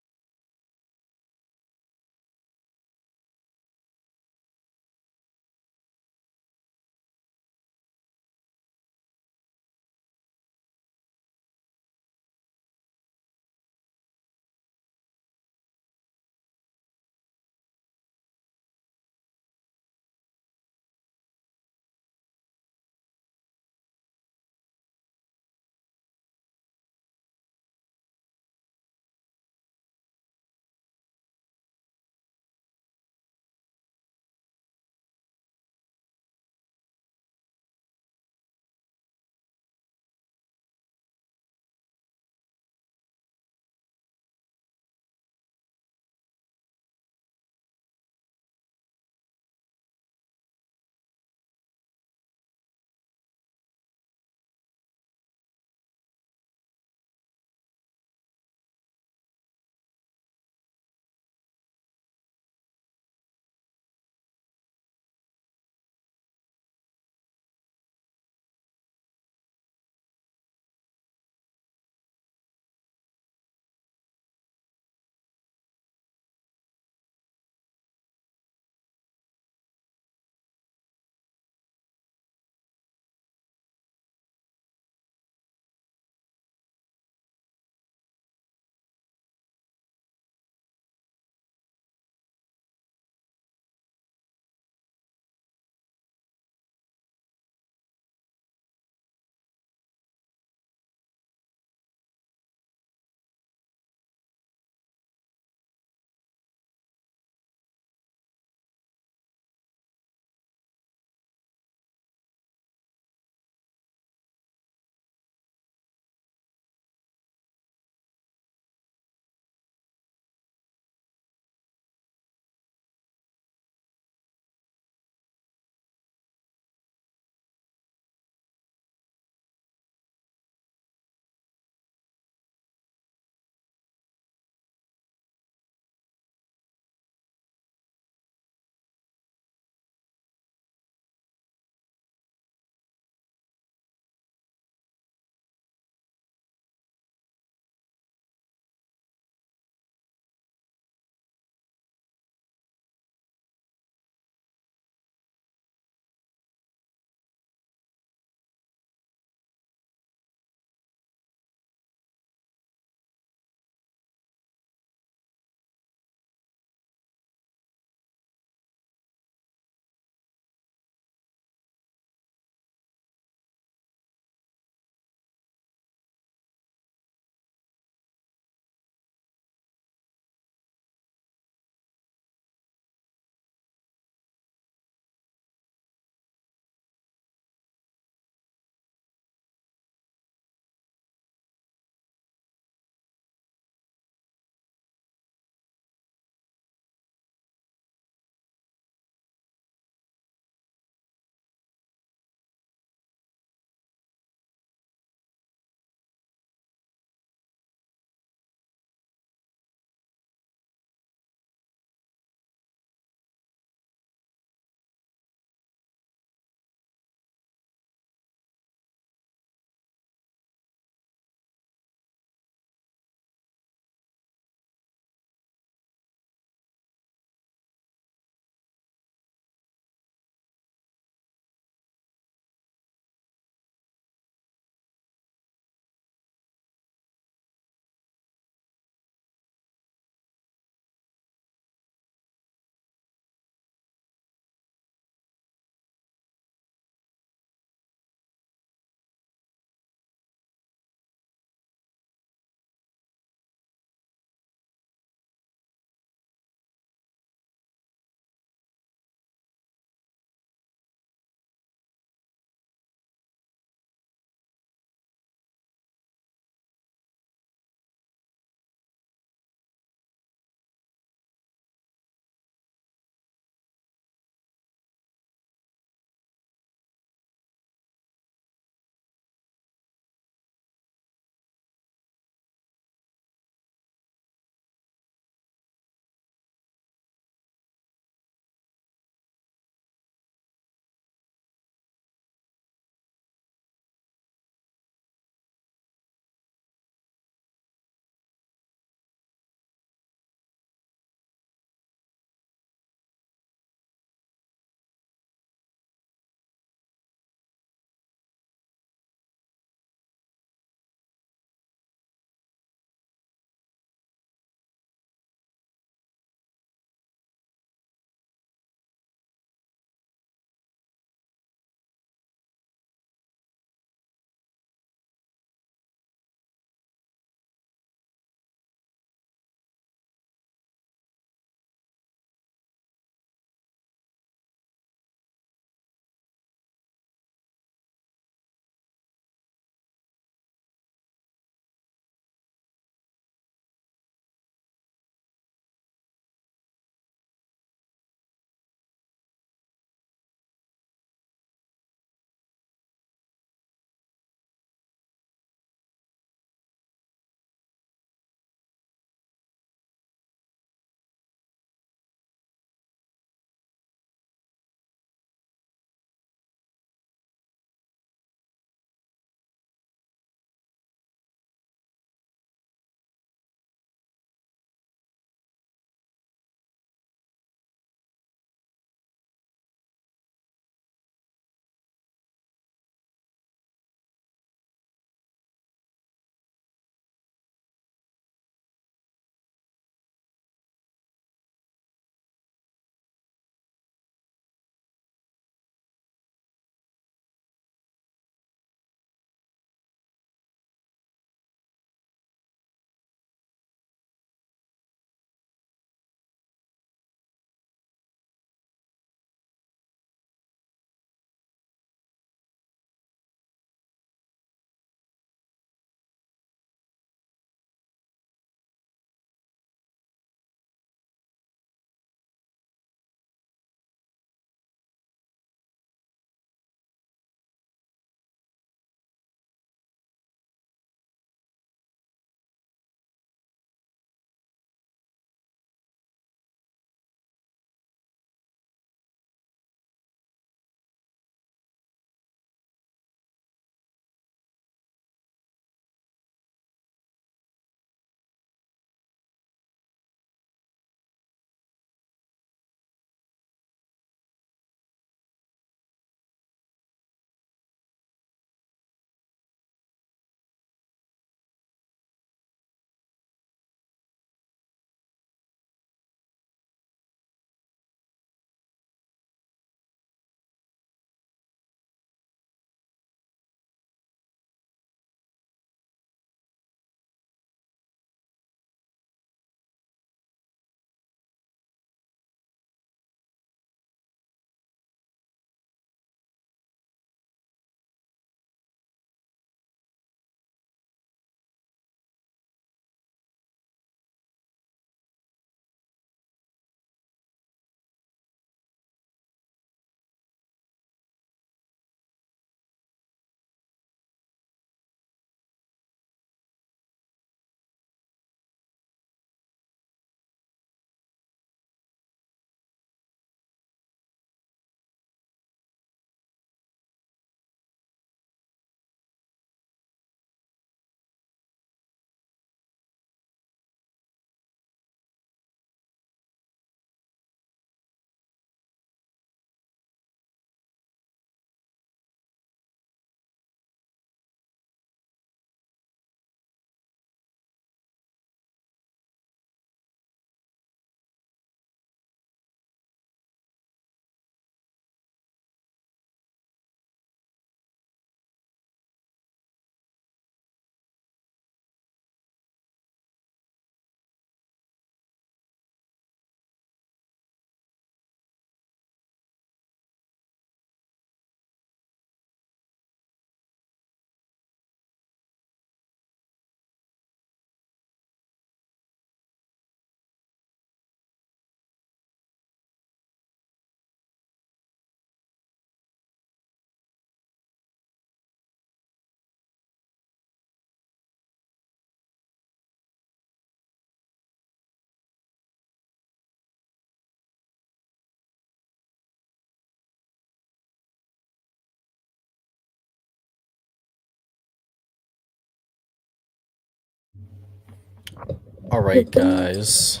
All right, guys.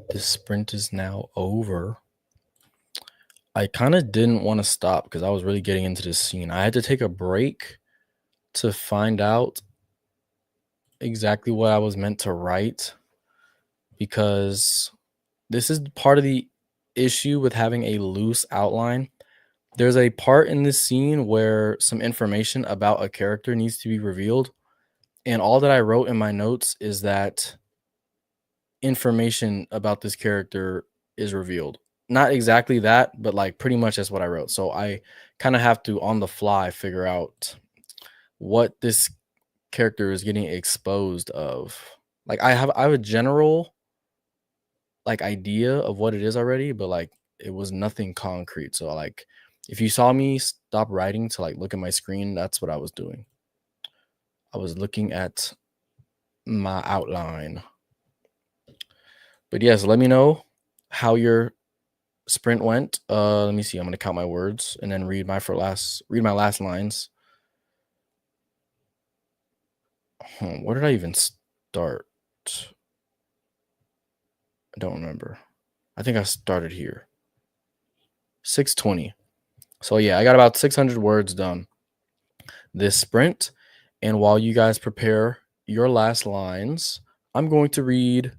This sprint is now over. I kind of didn't want to stop because I was really getting into this scene. I had to take a break to find out exactly what I was meant to write, because this is part of the issue with having a loose outline. There's a part in this scene where some information about a character needs to be revealed, and all that I wrote in my notes is that information about this character is revealed. Not exactly that, but like pretty much that's what I wrote. So I kind of have to on the fly figure out what this character is getting exposed of. Like I have a general like idea of what it is already, but like it was nothing concrete. So like if you saw me stop writing to like look at my screen, that's what I was doing. I was looking at my outline. But yes, let me know how your sprint went. Let me see. I'm gonna count my words and then read my last lines. Where did I even start? I don't remember. I think I started here. 620. So yeah, I got about 600 words done this sprint. And while you guys prepare your last lines, I'm going to read.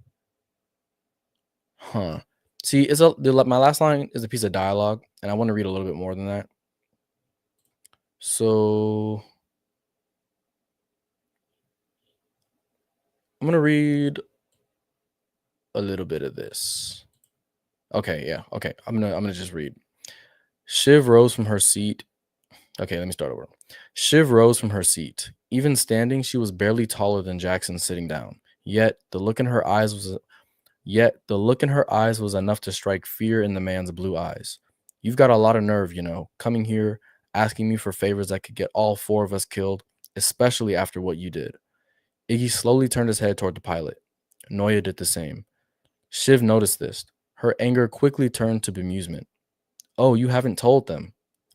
See, my last line is a piece of dialogue, and I want to read a little bit more than that. So I'm gonna read a little bit of this. Okay, yeah. Okay. I'm gonna just read. Shiv rose from her seat. Okay, let me start over. Shiv rose from her seat. Even standing, she was barely taller than Jackson sitting down. Yet the look in her eyes was enough to strike fear in the man's blue eyes. You've got a lot of nerve, coming here, asking me for favors that could get all four of us killed, especially after what you did. Iggy slowly turned his head toward the pilot. Noya did the same. Shiv noticed this. Her anger quickly turned to bemusement. Oh, you haven't told them.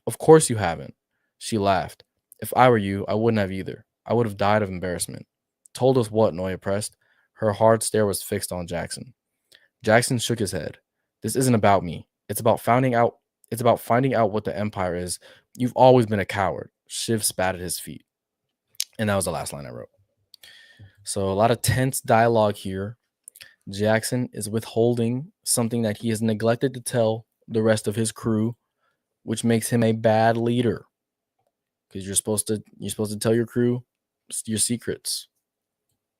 Of course you haven't. She laughed. If I were you, I wouldn't have either. I would have died of embarrassment. Told us what? Noya pressed. Her hard stare was fixed on Jackson. Jackson shook his head. This isn't about me. It's about finding out what the Empire is. You've always been a coward. Shiv spat at his feet. And that was the last line I wrote. So a lot of tense dialogue here. Jackson is withholding something that he has neglected to tell the rest of his crew, which makes him a bad leader. Because you're supposed to tell your crew your secrets.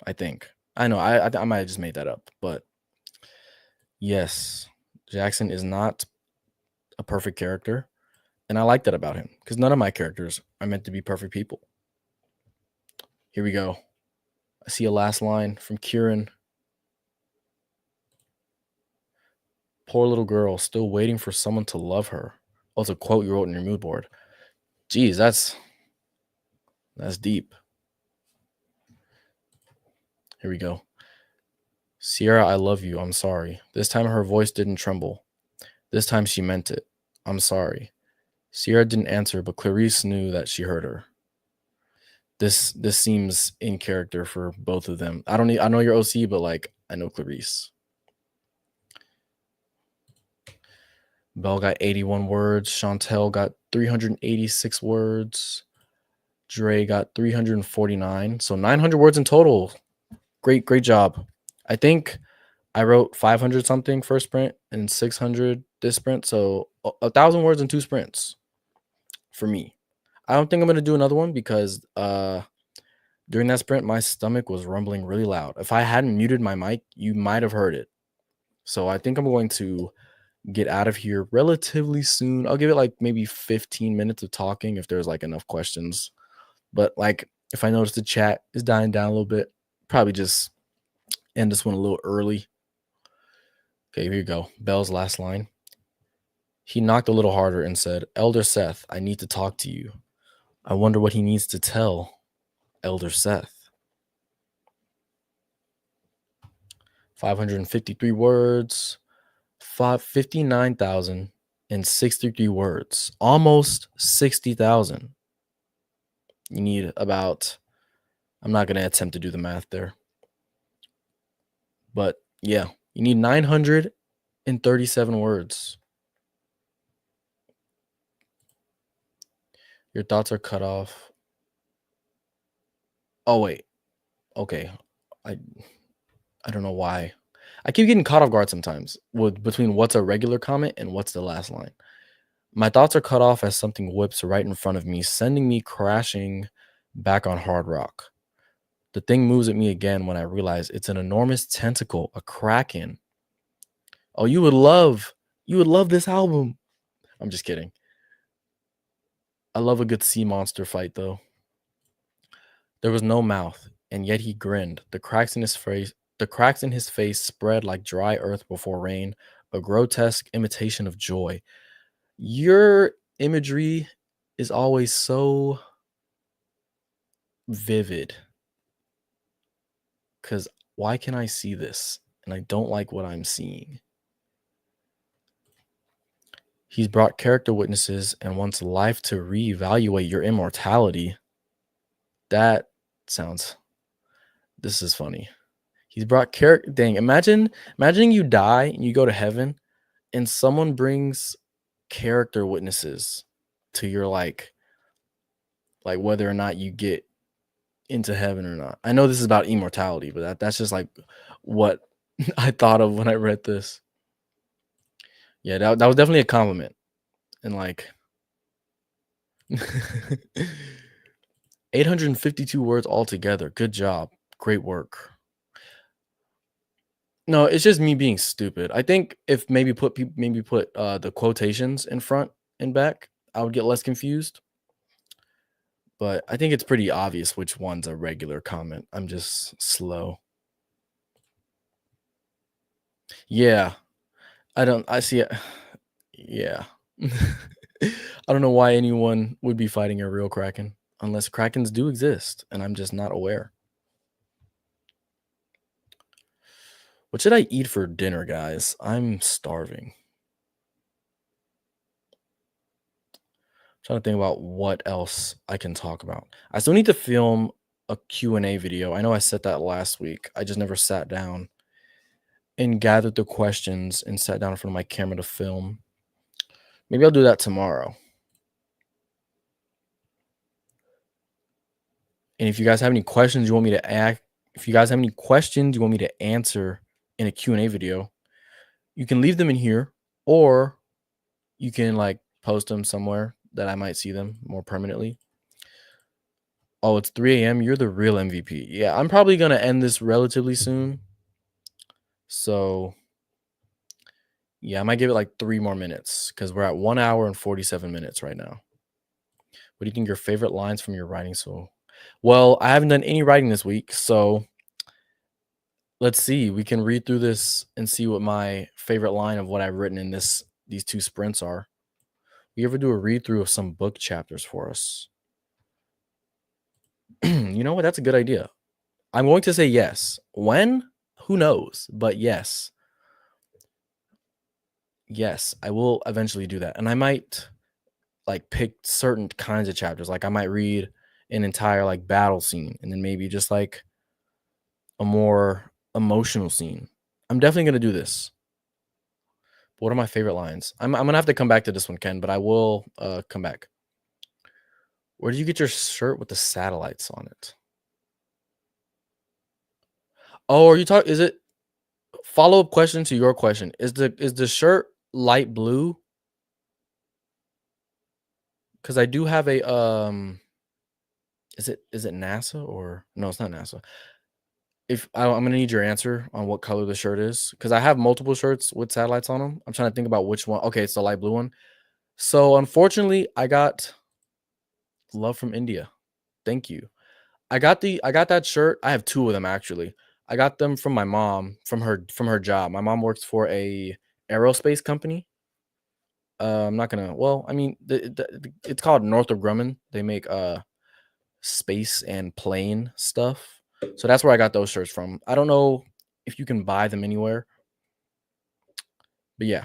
I think. I know. I might have just made that up, but yes, Jackson is not a perfect character, and I like that about him because none of my characters are meant to be perfect people. Here we go. I see a last line from Kieran. Poor little girl, still waiting for someone to love her. Oh, it's a quote you wrote in your mood board. Geez, that's deep. Here we go. Sierra, I love you. I'm sorry. This time her voice didn't tremble. This time she meant it. I'm sorry. Sierra didn't answer, but Clarice knew that she heard her. This seems in character for both of them. I know you're OC, but like I know Clarice. Belle got 81 words. Chantel got 386 words. Dre got 349. So 900 words in total. Great job. I think I wrote 500 something first sprint and 600 this sprint. So 1,000 words in 2 sprints for me. I don't think I'm going to do another one because during that sprint, my stomach was rumbling really loud. If I hadn't muted my mic, you might have heard it. So I think I'm going to get out of here relatively soon. I'll give it like maybe 15 minutes of talking if there's like enough questions. But like if I notice the chat is dying down a little bit, probably just end this one a little early. Okay, here you go. Belle's last line. He knocked a little harder and said, Elder Seth, I need to talk to you. I wonder what he needs to tell Elder Seth. 553 words. 59,063 words. Almost 60,000. You need about, I'm not going to attempt to do the math there. But yeah, you need 937 words. Your thoughts are cut off. Oh wait. Okay. I I don't know why. I keep getting caught off guard sometimes with between what's a regular comment and what's the last line. My thoughts are cut off as something whips right in front of me, sending me crashing back on hard rock. The thing moves at me again when I realize it's an enormous tentacle, a kraken. Oh, you would love this album. I'm just kidding. I love a good sea monster fight though. There was no mouth, and yet he grinned. The cracks in his face spread like dry earth before rain, a grotesque imitation of joy. Your imagery is always so vivid. Cause why can I see this? And I don't like what I'm seeing. He's brought character witnesses and wants life to reevaluate your immortality. That sounds. This is funny. He's brought character. Dang, imagining you die and you go to heaven, and someone brings character witnesses to your like whether or not you get into heaven or not. I know this is about immortality, but that's just like what I thought of when I read this. Yeah, that was definitely a compliment. And like 852 words altogether. Good job. Great work. No, it's just me being stupid. I think if maybe put the quotations in front and back, I would get less confused. But I think it's pretty obvious which one's a regular comment. I'm just slow. Yeah, I see it. Yeah. I don't know why anyone would be fighting a real kraken unless krakens do exist and I'm just not aware. What should I eat for dinner, guys? I'm starving. Trying to think about what else I can talk about. I still need to film a Q&A video. I know I said that last week. I just never sat down and gathered the questions and sat down in front of my camera to film. Maybe I'll do that tomorrow. And if you guys have any questions you want me to answer in a Q&A video, you can leave them in here or you can like post them somewhere that I might see them more permanently. Oh, it's 3 a.m. You're the real MVP. Yeah, I'm probably going to end this relatively soon. So, yeah, I might give it like 3 more minutes because we're at 1 hour and 47 minutes right now. What do you think your favorite lines from your writing? So, well, I haven't done any writing this week. So, let's see. We can read through this and see what my favorite line of what I've written in these 2 sprints are. We ever do a read through of some book chapters for us? You know what? That's a good idea. I'm going to say yes. When? Who knows? But yes. Yes, I will eventually do that. And I might like pick certain kinds of chapters. Like I might read an entire like battle scene and then maybe just like a more emotional scene. I'm definitely going to do this. What are my favorite lines? I'm going to have to come back to this one, Ken, but I will come back. Where did you get your shirt with the satellites on it? Oh, are you talking? Is it follow up question to your question? Is the shirt light blue? Because I do have a Is it NASA or no? It's not NASA. I'm gonna need your answer on what color the shirt is because I have multiple shirts with satellites on them. I'm trying to think about which one. Okay, it's the light blue one. So unfortunately, I got love from India. Thank you. I got that shirt. I have 2 of them actually. I got them from my mom from her job. My mom works for a aerospace company. I'm not gonna. Well, I mean, it's called Northrop Grumman. They make space and plane stuff. So that's where I got those shirts from. I don't know if you can buy them anywhere. But yeah.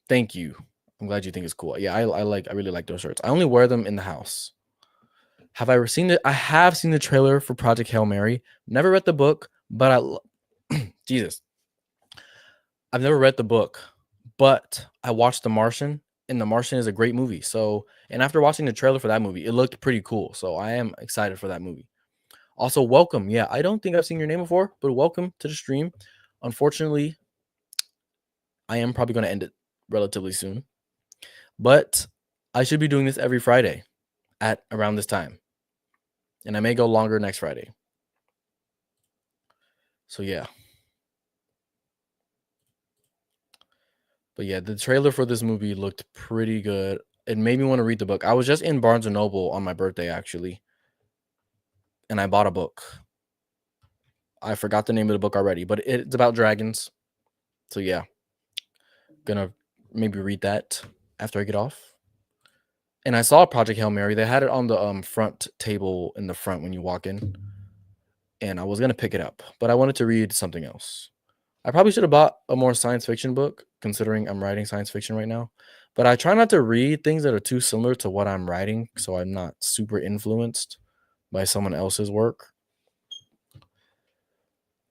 Thank you. I'm glad you think it's cool. Yeah, I really like those shirts. I only wear them in the house. Have I ever seen it? I have seen the trailer for Project Hail Mary. Never read the book, but Jesus. I've never read the book, but I watched The Martian, and The Martian is a great movie. So, and after watching the trailer for that movie, it looked pretty cool. So I am excited for that movie. Also, welcome. Yeah, I don't think I've seen your name before, but welcome to the stream. Unfortunately, I am probably going to end it relatively soon, but I should be doing this every Friday at around this time, and I may go longer next Friday. So yeah. But yeah, the trailer for this movie looked pretty good. It made me want to read the book. I was just in Barnes and Noble on my birthday actually, and I bought a book. I forgot the name of the book already, but it's about dragons. So yeah, gonna maybe read that after I get off. And I saw Project Hail Mary. They had it on the front table in the front when you walk in, and I was gonna pick it up, but I wanted to read something else. I probably should have bought a more science fiction book, considering I'm writing science fiction right now. But I try not to read things that are too similar to what I'm writing, so I'm not super influenced by someone else's work.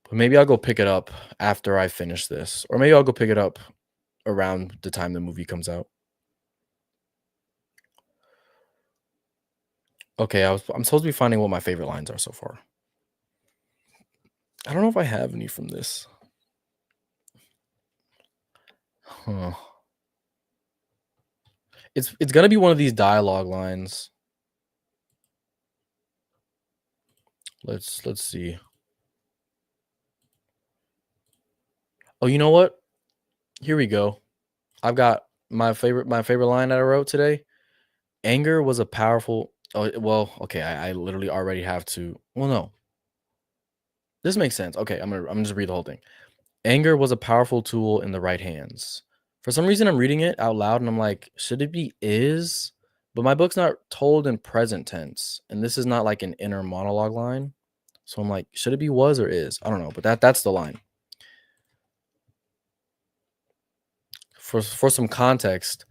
But maybe I'll go pick it up after I finish this, or maybe I'll go pick it up around the time the movie comes out. Okay, I'm supposed to be finding what my favorite lines are so far. I don't know if I have any from this. Huh. It's gonna be one of these dialogue lines. Let's see. Oh, you know what? Here we go. I've got my favorite line that I wrote today. Anger was a powerful. Oh well, okay. I literally already have to. Well, no, this makes sense. Okay, I'm just read the whole thing. Anger was a powerful tool in the right hands. For some reason, I'm reading it out loud, and I'm like, should it be is? But my book's not told in present tense, and this is not like an inner monologue line. So I'm like, should it be was or is? I don't know, but that's the line. For some context,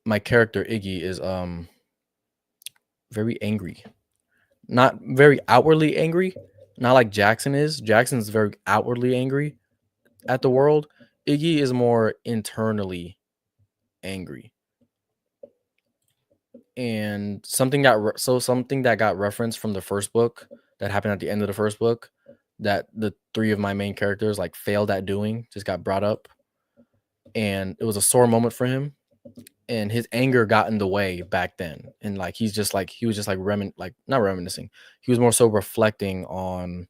my character Iggy is very angry. Not very outwardly angry, not like Jackson is. Jackson's very outwardly angry at the world. Iggy is more internally angry. And something that got referenced from the first book that happened at the end of the first book that the three of my main characters like failed at doing just got brought up, and it was a sore moment for him, and his anger got in the way back then, and like he was just like not reminiscing, he was more so reflecting on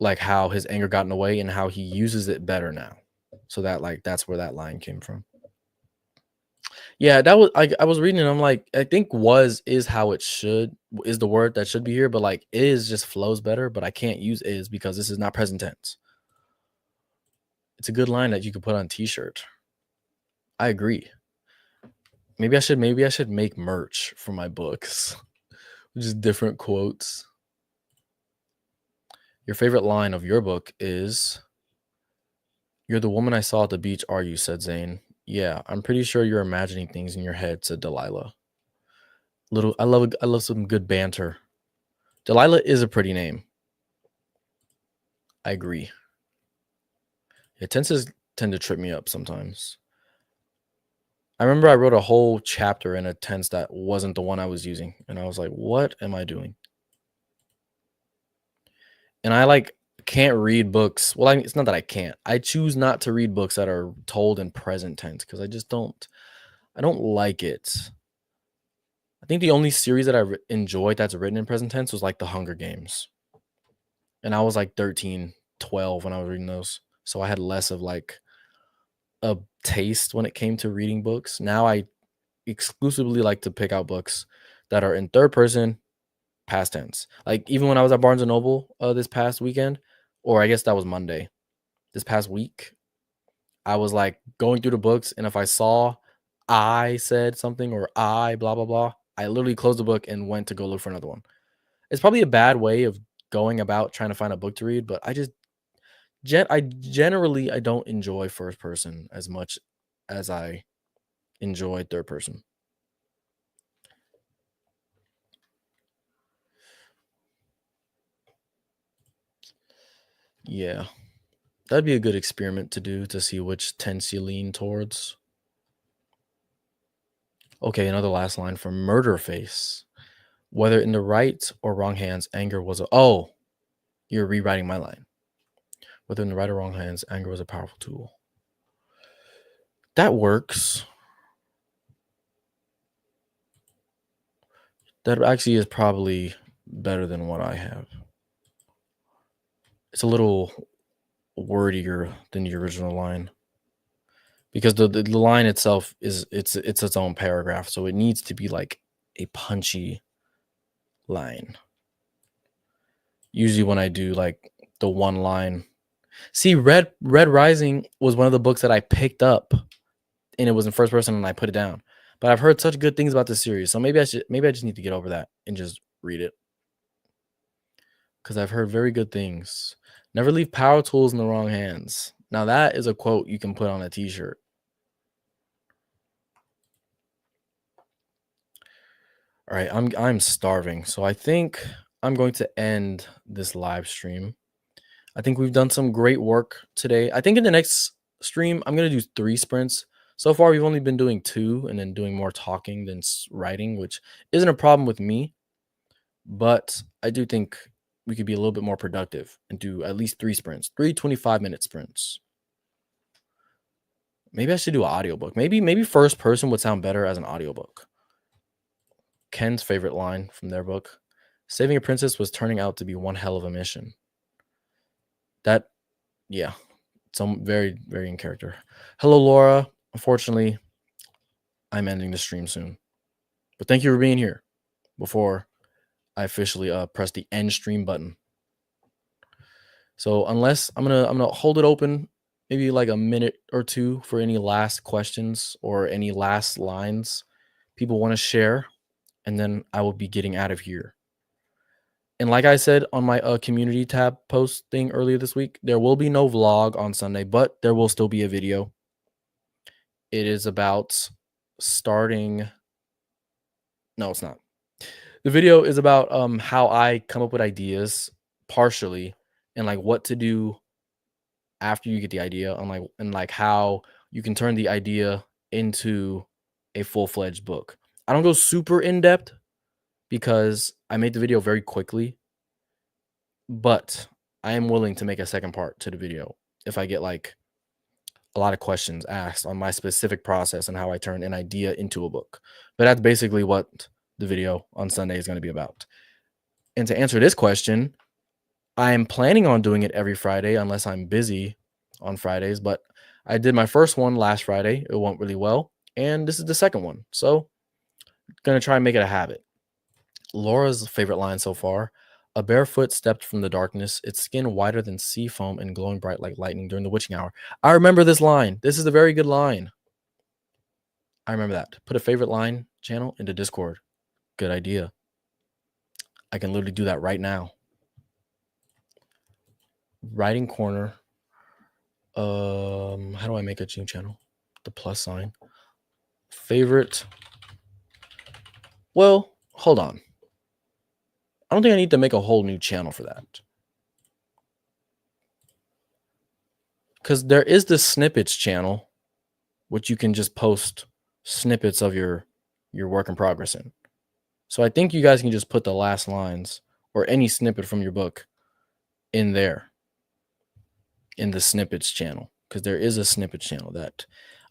like how his anger got in the way and how he uses it better now. So that's where that line came from. Yeah, that was I was reading and I'm like, I think was is how it should is the word that should be here, but like is just flows better, but I can't use is because this is not present tense. It's a good line that you could put on t-shirt. I agree. Maybe I should make merch for my books. Just different quotes. Your favorite line of your book is "You're the woman I saw at the beach, are you?" said Zane. Yeah, I'm pretty sure you're imagining things in your head, said Delilah. I love some good banter. Delilah is a pretty name. I agree. Yeah, tenses tend to trip me up sometimes. I remember I wrote a whole chapter in a tense that wasn't the one I was using, and I was like, "What am I doing?" And I like can't read books. Well, it's not that I can't. I choose not to read books that are told in present tense because I just don't. I don't like it. I think the only series that I enjoyed that's written in present tense was like The Hunger Games. And I was like 13, 12 when I was reading those. So I had less of like a taste when it came to reading books. Now I exclusively like to pick out books that are in third person, past tense. Like even when I was at Barnes and Noble this past weekend, or I guess that was Monday, this past week, I was like going through the books, and if I saw I said something or I blah blah blah, I literally closed the book and went to go look for another one. It's probably a bad way of going about trying to find a book to read, but I generally I don't enjoy first person as much as I enjoy third person. Yeah, that'd be a good experiment to do to see which tense you lean towards. Okay, another last line from Murderface. Whether in the right or wrong hands, anger was a. Oh, you're rewriting my line. Whether in the right or wrong hands, anger was a powerful tool. That works. That actually is probably better than what I have. It's a little wordier than the original line because the line itself is it's its own paragraph, so it needs to be like a punchy line. Usually when I do like the one line. See, Red Rising was one of the books that I picked up and it was in first person and I put it down. But I've heard such good things about this series. So maybe I just need to get over that and just read it. Because I've heard very good things. Never leave power tools in the wrong hands. Now that is a quote you can put on a t-shirt. All right, I'm starving. So I think I'm going to end this live stream. I think we've done some great work today. I think in the next stream, I'm going to do 3 sprints. So far, we've only been doing 2 and then doing more talking than writing, which isn't a problem with me. But I do think we could be a little bit more productive and do at least 3 sprints, 3 25-minute sprints. Maybe I should do an audiobook. Maybe first person would sound better as an audiobook. Ken's favorite line from their book, saving a princess was turning out to be one hell of a mission. That, yeah, some very, very in character. Hello, Laura. Unfortunately, I'm ending the stream soon. But thank you for being here before I officially press the end stream button. So unless I'm gonna hold it open maybe like a minute or two for any last questions or any last lines people want to share, and then I will be getting out of here. And like I said on my community tab post thing earlier this week, there will be no vlog on Sunday, but there will still be a video. It is about starting. No, it's not. The video is about how I come up with ideas partially and like what to do after you get the idea and how you can turn the idea into a full-fledged book. I don't go super in depth because I made the video very quickly, but I am willing to make a second part to the video if I get like a lot of questions asked on my specific process and how I turn an idea into a book. But that's basically what the video on Sunday is going to be about. And to answer this question, I am planning on doing it every Friday unless I'm busy on Fridays, but I did my first one last Friday. It went really well, and this is the second one. So, going to try and make it a habit. Laura's favorite line so far, a barefoot stepped from the darkness, its skin whiter than sea foam and glowing bright like lightning during the witching hour. I remember this line. This is a very good line. I remember that. Put a favorite line channel into Discord. Good idea. I can literally do that right now. Writing corner. How do I make a new channel? The plus sign. Favorite. Well, hold on. I don't think I need to make a whole new channel for that. Because there is the snippets channel, which you can just post snippets of your work in progress in. So I think you guys can just put the last lines or any snippet from your book in there, in the snippets channel, because there is a snippets channel that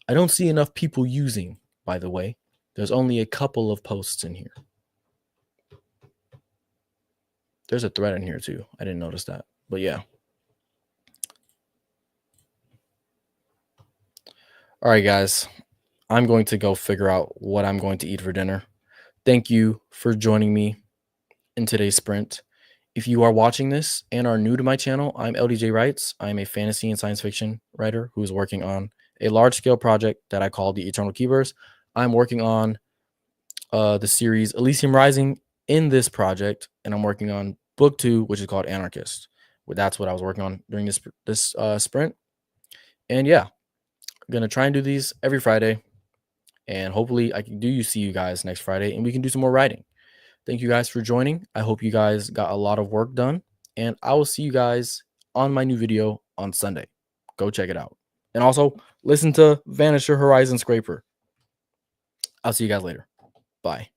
I don't see enough people using, by the way. There's only a couple of posts in here. There's a thread in here too. I didn't notice that, but yeah. All right, guys, I'm going to go figure out what I'm going to eat for dinner. Thank you for joining me in today's sprint. If you are watching this and are new to my channel, I'm LDJ Writes. I'm a fantasy and science fiction writer who is working on a large-scale project that I call the Eternal Keepers. I'm working on the series Elysium Rising in this project, and I'm working on book 2, which is called Anarchist. That's what I was working on during this sprint. And yeah, I'm going to try and do these every Friday. And hopefully I can see you guys next Friday and we can do some more writing. Thank you guys for joining. I hope you guys got a lot of work done. And I will see you guys on my new video on Sunday. Go check it out. And also listen to Vanisher Horizon Scraper. I'll see you guys later. Bye.